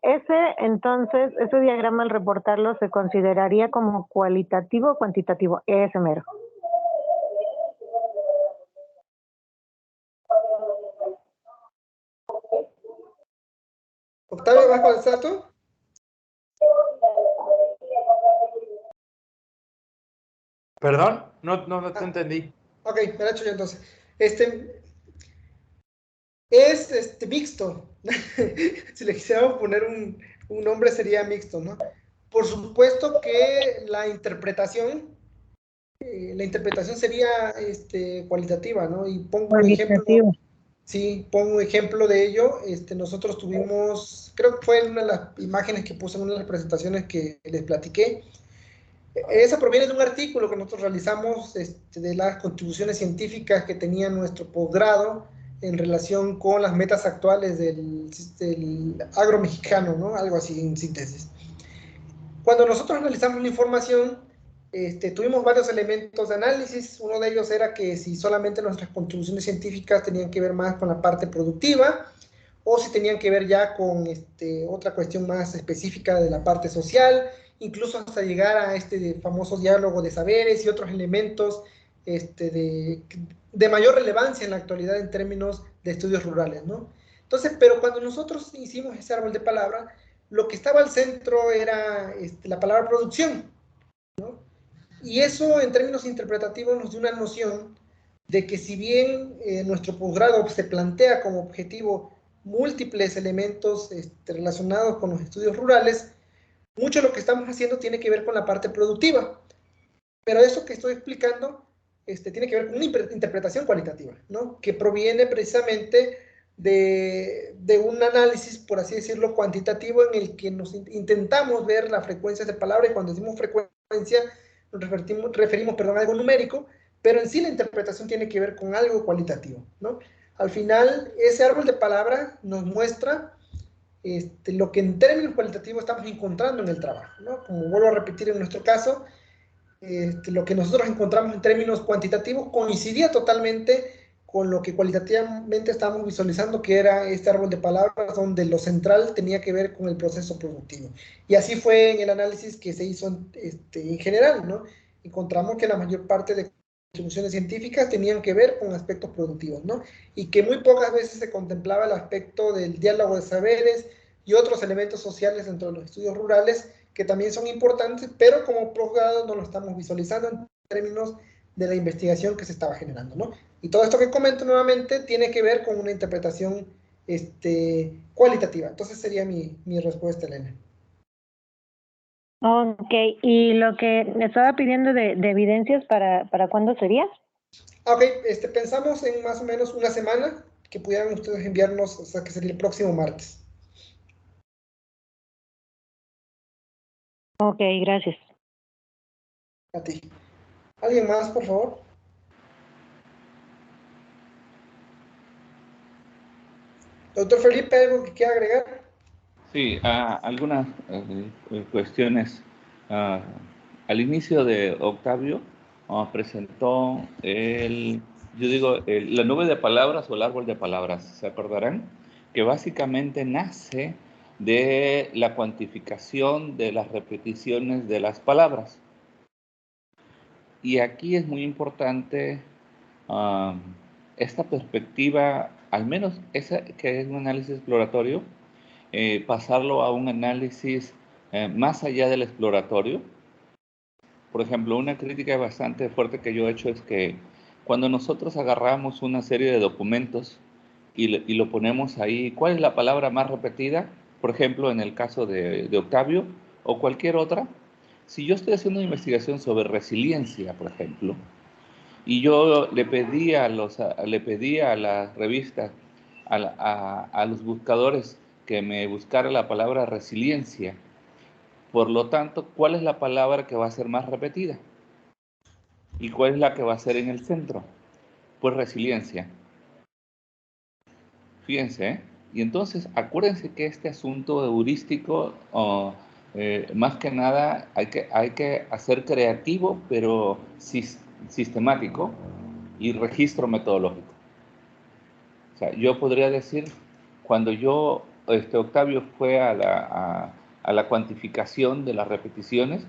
Entonces, ese diagrama al reportarlo se consideraría como cualitativo o cuantitativo. Ese mero. Octavio, ¿vas con el dato? Perdón, no te entendí. Ok, me lo he hecho yo entonces. Es mixto. Si le quisiéramos poner un nombre sería mixto, ¿no? Por supuesto que la interpretación sería cualitativa, ¿no? Y pongo un ejemplo. Sí, pongo un ejemplo de ello. Nosotros tuvimos, creo que fue en una de las imágenes que puse en una de las presentaciones que les platiqué. Esa proviene de un artículo que nosotros realizamos de las contribuciones científicas que tenía nuestro posgrado en relación con las metas actuales del agro mexicano, ¿no? Algo así en síntesis. Cuando nosotros analizamos la información, tuvimos varios elementos de análisis. Uno de ellos era que si solamente nuestras contribuciones científicas tenían que ver más con la parte productiva, o si tenían que ver ya con otra cuestión más específica de la parte social, incluso hasta llegar a famoso diálogo de saberes y otros elementos de mayor relevancia en la actualidad en términos de estudios rurales, ¿no? Entonces, pero cuando nosotros hicimos ese árbol de palabra, lo que estaba al centro era la palabra producción, ¿no? Y eso en términos interpretativos nos dio una noción de que si bien nuestro posgrado se plantea como objetivo múltiples elementos relacionados con los estudios rurales, mucho de lo que estamos haciendo tiene que ver con la parte productiva. Pero eso que estoy explicando tiene que ver con una interpretación cualitativa, ¿no? Que proviene precisamente de un análisis, por así decirlo, cuantitativo en el que nos intentamos ver las frecuencias de palabra, y cuando decimos frecuencia nos referimos a algo numérico, pero en sí la interpretación tiene que ver con algo cualitativo, ¿no? Al final, ese árbol de palabra nos muestra lo que en términos cualitativos estamos encontrando en el trabajo, ¿no? Como vuelvo a repetir en nuestro caso, lo que nosotros encontramos en términos cuantitativos coincidía totalmente con lo que cualitativamente estábamos visualizando, que era este árbol de palabras donde lo central tenía que ver con el proceso productivo. Y así fue en el análisis que se hizo en general, ¿no? Encontramos que la mayor parte de contribuciones científicas tenían que ver con aspectos productivos, ¿no? Y que muy pocas veces se contemplaba el aspecto del diálogo de saberes y otros elementos sociales dentro de los estudios rurales que también son importantes, pero como posgrado no lo estamos visualizando en términos de la investigación que se estaba generando, ¿no? Y todo esto que comento nuevamente tiene que ver con una interpretación cualitativa. Entonces sería mi respuesta, Elena. Ok, y lo que me estaba pidiendo de evidencias, ¿para cuándo sería? Ok, pensamos en más o menos una semana que pudieran ustedes enviarnos, o sea, que sería el próximo martes. Ok, gracias. A ti. ¿Alguien más, por favor? Doctor Felipe, ¿algo que quiera agregar? Sí, algunas cuestiones. Al inicio de Octavio presentó la nube de palabras o el árbol de palabras. ¿Se acordarán? Que básicamente nace de la cuantificación de las repeticiones de las palabras. Y aquí es muy importante esta perspectiva, al menos esa que es un análisis exploratorio, pasarlo a un análisis más allá del exploratorio. Por ejemplo, una crítica bastante fuerte que yo he hecho es que cuando nosotros agarramos una serie de documentos y lo ponemos ahí, ¿cuál es la palabra más repetida? Por ejemplo, en el caso de Octavio o cualquier otra, si yo estoy haciendo una investigación sobre resiliencia, por ejemplo, y yo le pedí a las revistas, a los buscadores, que me buscara la palabra resiliencia, Por lo tanto, ¿cuál es la palabra que va a ser más repetida? ¿Y cuál es la que va a ser en el centro? Pues resiliencia. Fíjense, ¿eh? Y entonces, acuérdense que este asunto heurístico, más que nada, hay que hacer creativo, pero sistemático y registro metodológico. O sea, yo podría decir, cuando Octavio fue a la cuantificación de las repeticiones,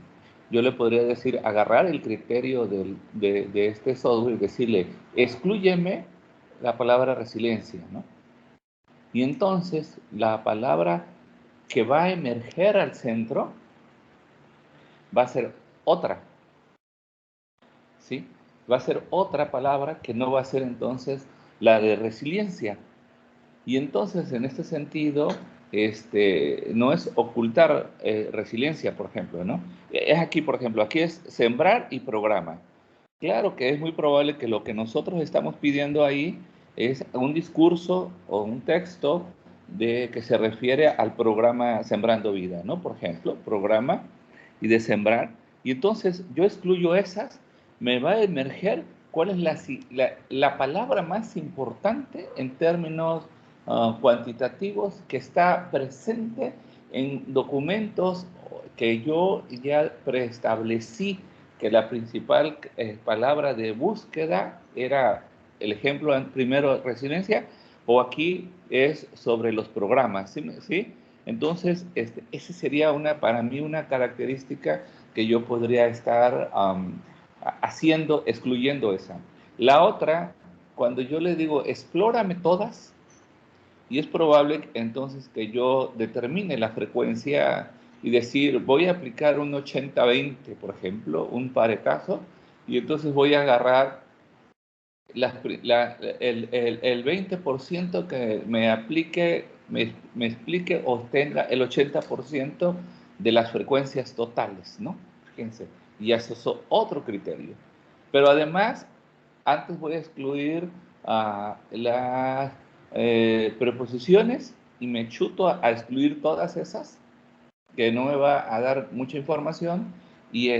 yo le podría decir, agarrar el criterio de este software y decirle, exclúyeme la palabra resiliencia, ¿no? Y entonces la palabra que va a emerger al centro va a ser otra, ¿sí? Va a ser otra palabra que no va a ser entonces la de resiliencia. Y entonces, en este sentido, no es ocultar resiliencia, por ejemplo, ¿no? Es aquí, por ejemplo, aquí es sembrar y programa. Claro que es muy probable que lo que nosotros estamos pidiendo ahí es un discurso o un texto que se refiere al programa Sembrando Vida, ¿no? Por ejemplo, programa y de sembrar. Y entonces yo excluyo esas, me va a emerger cuál es la palabra más importante en términos cuantitativos que está presente en documentos que yo ya preestablecí que la principal palabra de búsqueda era el ejemplo primero resiliencia, o aquí es sobre los programas, ¿sí? ¿Sí? Entonces, esa sería para mí una característica que yo podría estar haciendo, excluyendo esa. La otra, cuando yo le digo, explórame todas, y es probable entonces que yo determine la frecuencia y decir, voy a aplicar un 80-20, por ejemplo, un paretazo, y entonces voy a agarrar el 20% que me aplique, me explique o tenga el 80% de las frecuencias totales, ¿no? Fíjense, y eso es otro criterio. Pero además, antes voy a excluir las preposiciones y me chuto a excluir todas esas, que no me va a dar mucha información, y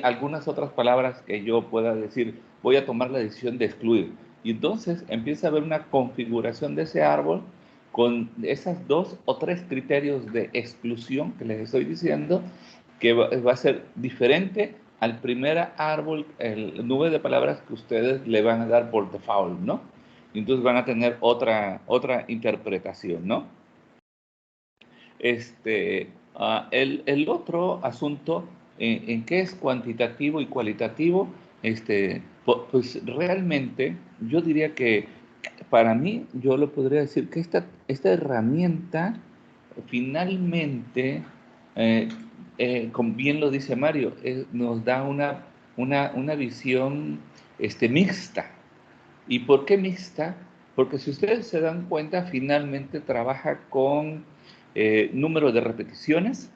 algunas otras palabras que yo pueda decir, voy a tomar la decisión de excluir. Y entonces empieza a haber una configuración de ese árbol con esas 2 o 3 criterios de exclusión que les estoy diciendo, que va a ser diferente al primer árbol, el nube de palabras que ustedes le van a dar por default, ¿no? Y entonces van a tener otra interpretación, ¿no? El otro asunto, en qué es cuantitativo y cualitativo, pues realmente yo diría que para mí, yo lo podría decir que esta herramienta finalmente, como bien lo dice Mario, nos da una visión mixta. ¿Y por qué mixta? Porque si ustedes se dan cuenta, finalmente trabaja con número de repeticiones,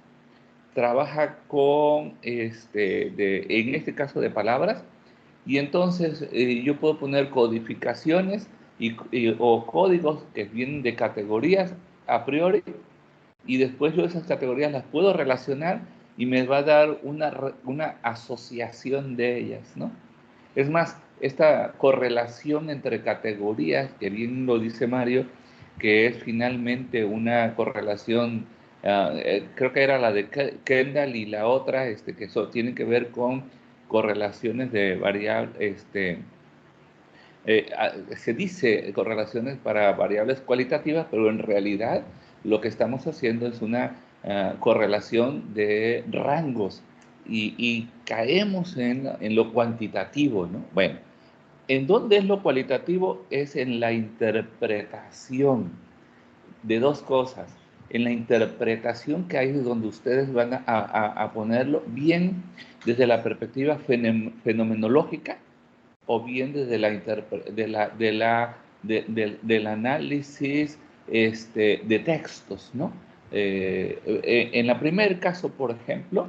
trabaja con, en este caso, de palabras, y entonces yo puedo poner codificaciones o códigos que vienen de categorías a priori, y después yo esas categorías las puedo relacionar y me va a dar una asociación de ellas, ¿no? Es más, esta correlación entre categorías, que bien lo dice Mario, que es finalmente una correlación, creo que era la de Kendall y la otra, que tienen que ver con correlaciones de variables, se dice correlaciones para variables cualitativas, pero en realidad lo que estamos haciendo es una correlación de rangos y caemos en lo cuantitativo, ¿no? Bueno, ¿en dónde es lo cualitativo? Es en la interpretación de 2 cosas. En la interpretación, que ahí es donde ustedes van a ponerlo bien desde la perspectiva fenomenológica, o bien desde del análisis de textos, ¿no? En el primer caso, por ejemplo...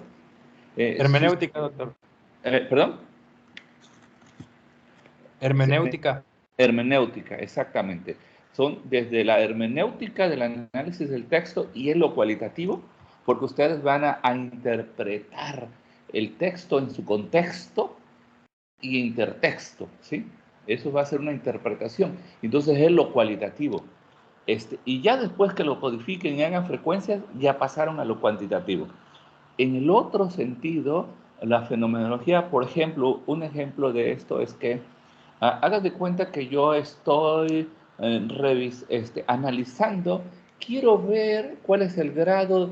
hermenéutica, doctor. ¿Perdón? Hermenéutica. Hermenéutica, exactamente. Son desde la hermenéutica del análisis del texto y en lo cualitativo, porque ustedes van a interpretar el texto en su contexto y intertexto, ¿sí? Eso va a ser una interpretación. Entonces es lo cualitativo. Y ya después que lo codifiquen y hagan frecuencias, ya pasaron a lo cuantitativo. En el otro sentido, la fenomenología, por ejemplo, un ejemplo de esto es que hagas de cuenta que yo estoy analizando, quiero ver cuál es el grado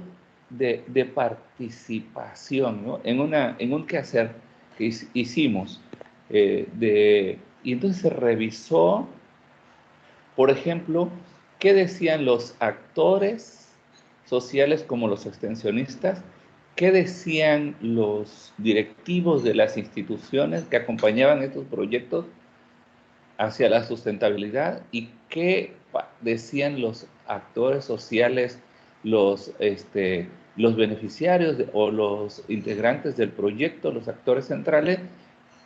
de participación, ¿no? en un quehacer que hicimos. Y entonces se revisó, por ejemplo, qué decían los actores sociales como los extensionistas, qué decían los directivos de las instituciones que acompañaban estos proyectos hacia la sustentabilidad y qué decían los actores sociales, los beneficiarios o los integrantes del proyecto, los actores centrales,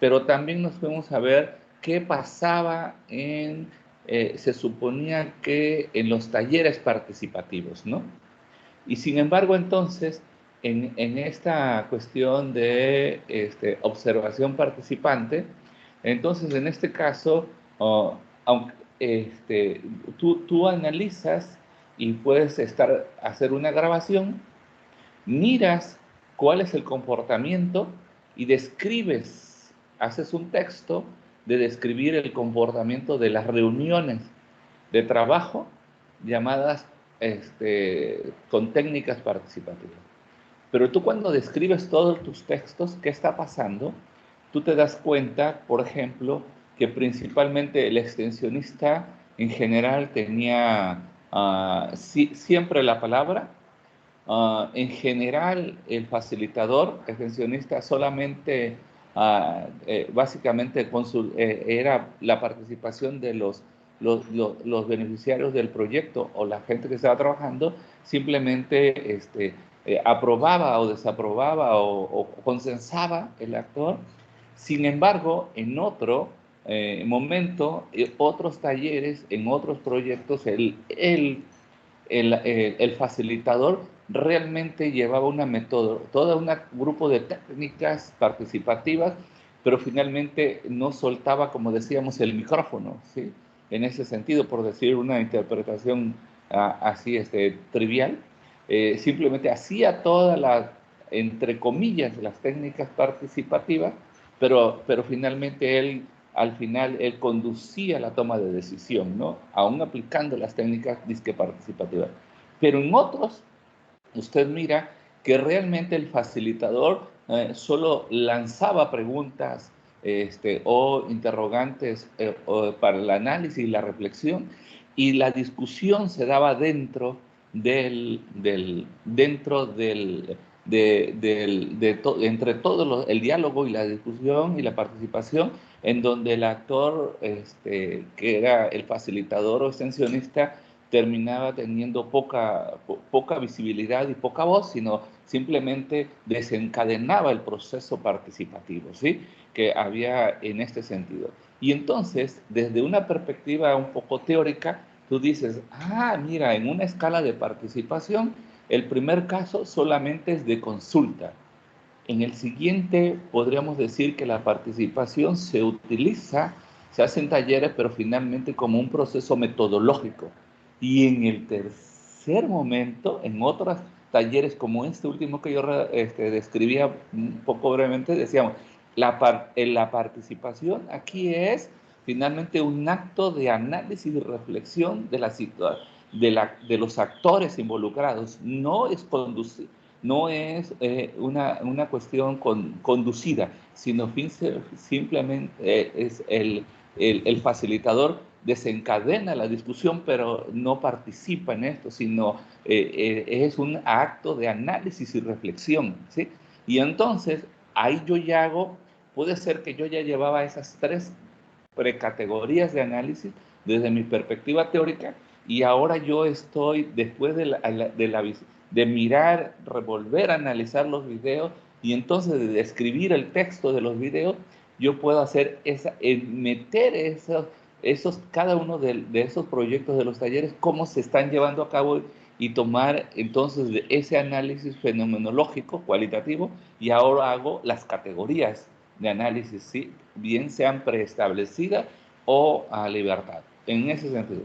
pero también nos fuimos a ver qué pasaba se suponía que en los talleres participativos, ¿no? Y sin embargo, entonces, en esta cuestión de observación participante, entonces en este caso, aunque tú analizas y puedes hacer una grabación, miras cuál es el comportamiento y describes, haces un texto de describir el comportamiento de las reuniones de trabajo llamadas con técnicas participativas. Pero tú cuando describes todos tus textos, ¿qué está pasando? Tú te das cuenta, por ejemplo, que principalmente el extensionista en general tenía siempre la palabra. En general, el facilitador extensionista solamente, básicamente, era la participación de los beneficiarios del proyecto o la gente que estaba trabajando, simplemente aprobaba o desaprobaba o consensaba el actor. Sin embargo, en otro momento, otros talleres, en otros proyectos, el facilitador realmente llevaba una método, todo un grupo de técnicas participativas, pero finalmente no soltaba, como decíamos, el micrófono, ¿sí? En ese sentido, por decir una interpretación así trivial, simplemente hacía todas las, entre comillas, las técnicas participativas, pero finalmente al final él conducía la toma de decisión, ¿no? Aún aplicando las técnicas disque participativas. Pero en otros, usted mira que realmente el facilitador solo lanzaba preguntas o interrogantes para el análisis y la reflexión, y la discusión se daba dentro entre todo el diálogo y la discusión y la participación, en donde el actor, que era el facilitador o extensionista, terminaba teniendo poca visibilidad y poca voz, sino simplemente desencadenaba el proceso participativo, ¿sí? Que había en este sentido. Y entonces, desde una perspectiva un poco teórica, tú dices, mira, en una escala de participación, el primer caso solamente es de consulta. En el siguiente podríamos decir que la participación se utiliza, se hacen talleres, pero finalmente como un proceso metodológico. Y en el tercer momento, en otros talleres como este último que yo describía un poco brevemente, decíamos, la participación aquí es finalmente un acto de análisis y reflexión de de los actores involucrados. No es conducir, no es una cuestión conducida, sino simplemente es el facilitador desencadena la discusión, pero no participa en esto, sino es un acto de análisis y reflexión, ¿sí? Y entonces, ahí yo ya puede ser que yo ya llevaba esas tres precategorías de análisis desde mi perspectiva teórica, y ahora yo estoy, después de mirar, revolver, analizar los videos, y entonces de describir el texto de los videos, yo puedo hacer meter cada uno de esos proyectos de los talleres, cómo se están llevando a cabo y tomar entonces de ese análisis fenomenológico, cualitativo, y ahora hago las categorías de análisis, ¿sí? Bien sean preestablecidas o a libertad, en ese sentido.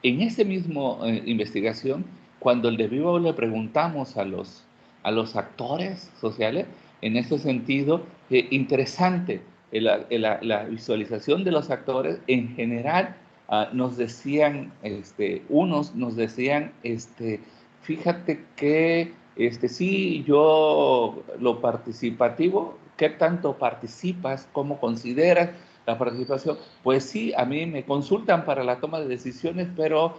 En ese mismo investigación, cuando el de vivo le preguntamos a los actores sociales, en ese sentido, interesante, la visualización de los actores en general, nos decían, unos nos decían, fíjate que, sí, yo lo participativo, ¿qué tanto participas? ¿Cómo consideras la participación? Pues sí, a mí me consultan para la toma de decisiones, pero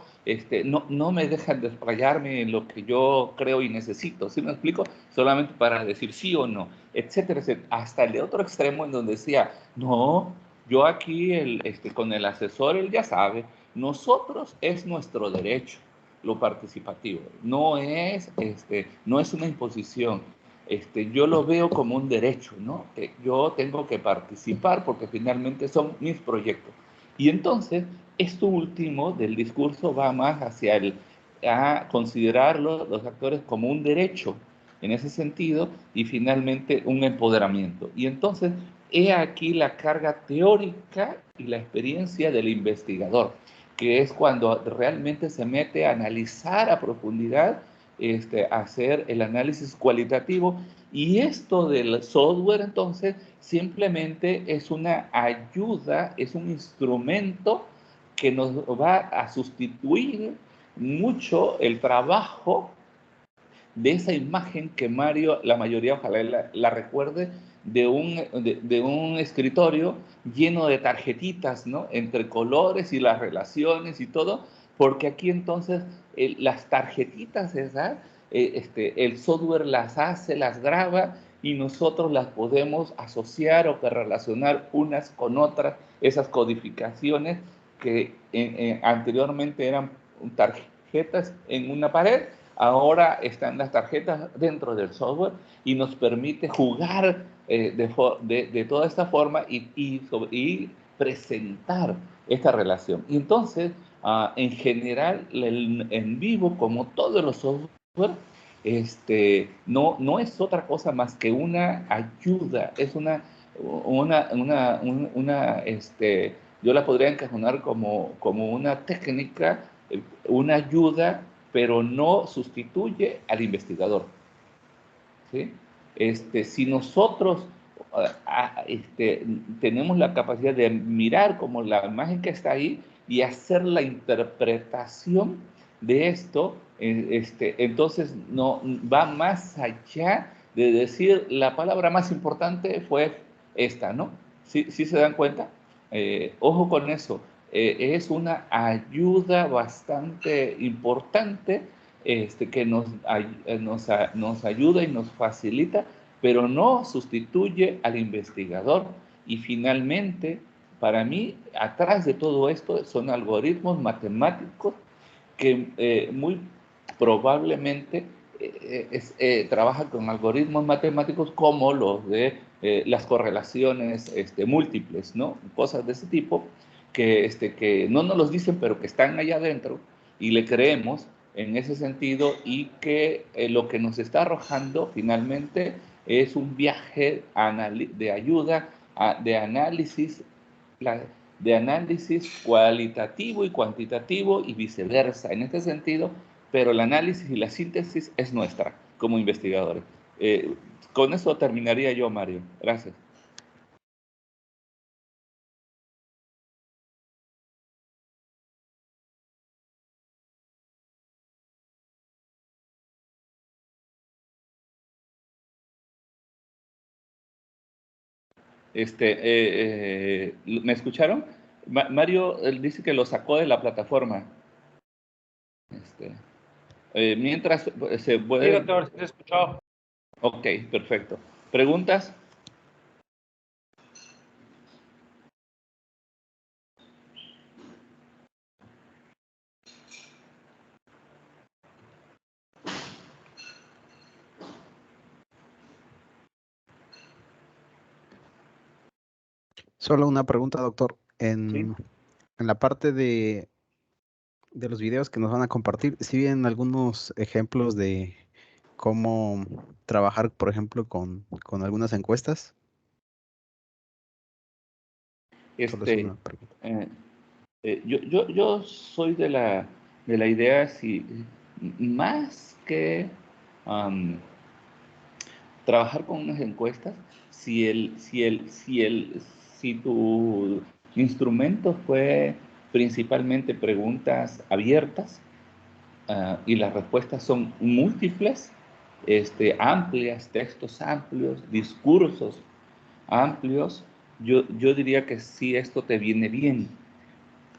no me dejan desplayarme en lo que yo creo y necesito, ¿sí me explico? Solamente para decir sí o no, etcétera, etcétera. Hasta el de otro extremo en donde decía, no, yo aquí con el asesor, él ya sabe, nosotros es nuestro derecho, lo participativo, no es una imposición. Yo lo veo como un derecho, ¿no? Que yo tengo que participar porque finalmente son mis proyectos. Y entonces, esto último del discurso va más hacia a considerarlo los actores como un derecho en ese sentido y finalmente un empoderamiento. Y entonces, he aquí la carga teórica y la experiencia del investigador, que es cuando realmente se mete a analizar a profundidad, hacer el análisis cualitativo, y esto del software entonces simplemente es una ayuda, es un instrumento que nos va a sustituir mucho el trabajo de esa imagen que Mario, la mayoría ojalá la recuerde, de un escritorio lleno de tarjetitas, ¿no? Entre colores y las relaciones y todo, porque aquí entonces las tarjetitas esas, el software las hace, las graba y nosotros las podemos asociar o relacionar unas con otras, esas codificaciones que anteriormente eran tarjetas en una pared. Ahora están las tarjetas dentro del software y nos permite jugar de toda esta forma y presentar esta relación. Y entonces, en general, en vivo, como todos los software, no es otra cosa más que una ayuda, es yo la podría encajonar como una técnica, una ayuda, pero no sustituye al investigador, ¿sí? Si nosotros tenemos la capacidad de mirar como la imagen que está ahí y hacer la interpretación de esto, entonces no va más allá de decir la palabra más importante fue esta, ¿no? ¿Sí, sí se dan cuenta? Ojo con eso. Es una ayuda bastante importante, que nos ayuda y nos facilita, pero no sustituye al investigador. Y finalmente, para mí, atrás de todo esto son algoritmos matemáticos que muy probablemente trabajan con algoritmos matemáticos como los de las correlaciones múltiples, ¿no? Cosas de ese tipo que no nos los dicen, pero que están allá adentro y le creemos en ese sentido, y que lo que nos está arrojando finalmente es un viaje de ayuda, de análisis, de análisis cualitativo y cuantitativo y viceversa en este sentido, pero el análisis y la síntesis es nuestra como investigadores. Con eso terminaría yo, Mario. Gracias. ¿Me escucharon? Mario dice que lo sacó de la plataforma. Mientras se puede... Sí, doctor, se escuchó. Ok, perfecto. ¿Preguntas? Solo una pregunta, doctor. Sí. En la parte de de los videos que nos van a compartir, ¿sí vienen algunos ejemplos de cómo trabajar, por ejemplo, con algunas encuestas? Solo es Este, una pregunta. yo soy de la idea, si más que trabajar con unas encuestas, si tu instrumento fue principalmente preguntas abiertas, y las respuestas son múltiples, amplias, textos amplios, discursos amplios, yo diría que sí, esto te viene bien.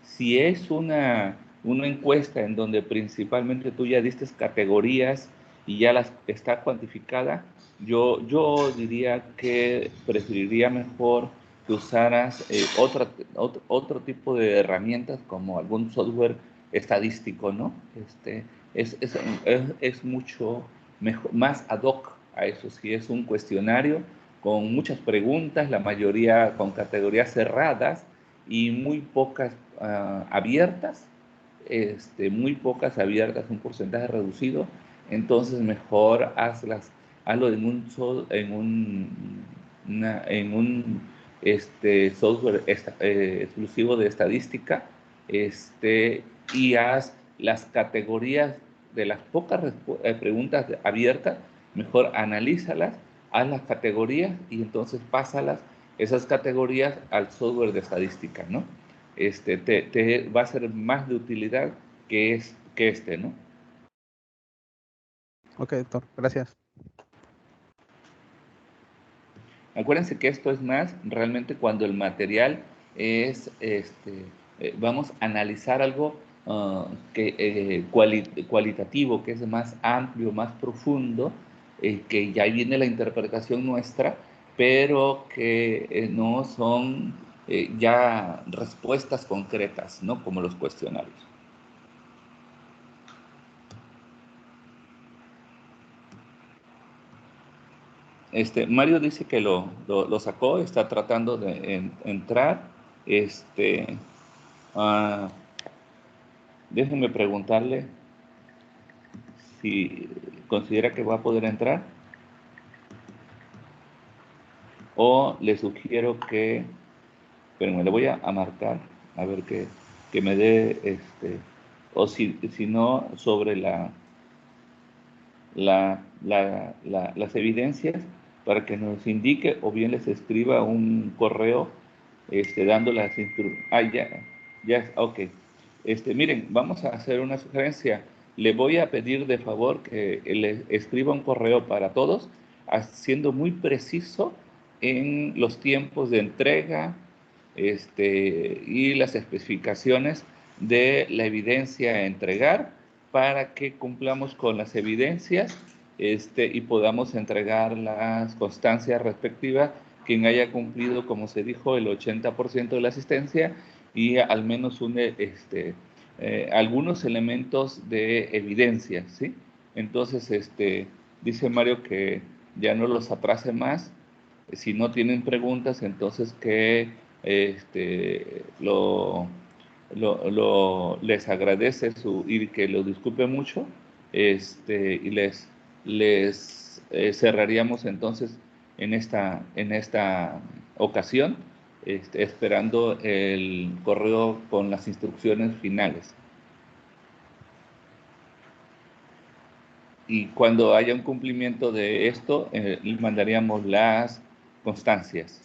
Si es una encuesta en donde principalmente tú ya diste categorías y ya las está cuantificada, yo diría que preferiría mejor que usaras otro tipo de herramientas como algún software estadístico, ¿no? Es mucho mejor, más ad hoc a eso. Si es un cuestionario con muchas preguntas, la mayoría con categorías cerradas y muy pocas abiertas, muy pocas abiertas, un porcentaje reducido, entonces mejor hazlo en un software exclusivo de estadística, y haz las categorías de las pocas preguntas abiertas, mejor analízalas, haz las categorías y entonces pásalas esas categorías al software de estadística, ¿no? Te va a ser más de utilidad que ¿no? Ok, doctor, gracias. Acuérdense que esto es más realmente cuando el material es, vamos a analizar algo cualitativo, que es más amplio, más profundo, que ya viene la interpretación nuestra, pero que no son ya respuestas concretas, ¿no? Como los cuestionarios. Mario dice que lo sacó, está tratando de entrar. Ah, Déjenme preguntarle si considera que va a poder entrar, o le sugiero que, pero me le voy a marcar a ver que me dé, o si no, sobre las evidencias, para que nos indique, o bien les escriba un correo dando las instrucciones. Ya, ok. Miren, vamos a hacer una sugerencia. Le voy a pedir de favor que le escriba un correo para todos, siendo muy preciso en los tiempos de entrega, y las especificaciones de la evidencia a entregar, para que cumplamos con las evidencias, y podamos entregar las constancias respectivas. Quien haya cumplido, como se dijo, el 80% de la asistencia y al menos algunos elementos de evidencia, ¿sí? Entonces, dice Mario que ya no los atrase más. Si no tienen preguntas, entonces que les agradece y que lo disculpe mucho, y les cerraríamos entonces en esta ocasión, esperando el correo con las instrucciones finales. Y cuando haya un cumplimiento de esto, mandaríamos las constancias.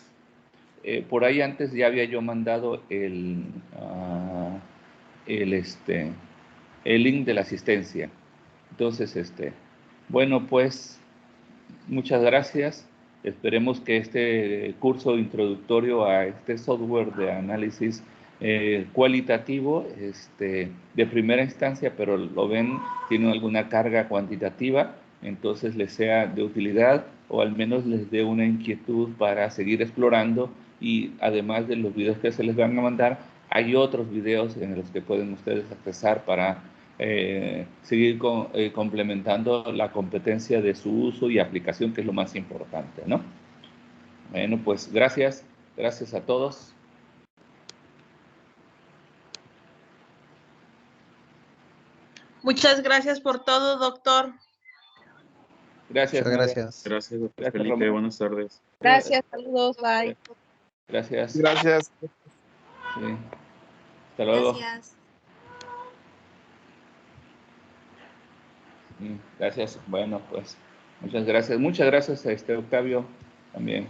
Por ahí antes ya había yo mandado el link de la asistencia. Entonces, bueno, pues muchas gracias. Esperemos que este curso introductorio a este software de análisis cualitativo, de primera instancia, pero lo ven, tiene alguna carga cuantitativa, entonces les sea de utilidad, o al menos les dé una inquietud para seguir explorando. Y además de los videos que se les van a mandar, hay otros videos en los que pueden ustedes accesar para seguir complementando la competencia de su uso y aplicación, que es lo más importante, ¿no? Bueno, pues gracias a todos. Muchas gracias por todo, doctor. Gracias. Muchas gracias. Gracias, doctor Gracias, Felipe. Romero. Buenas tardes. Gracias, saludos, bye. Gracias. Gracias. Sí. Hasta luego. Gracias. Sí, gracias. Bueno, pues muchas gracias. Muchas gracias a Octavio también.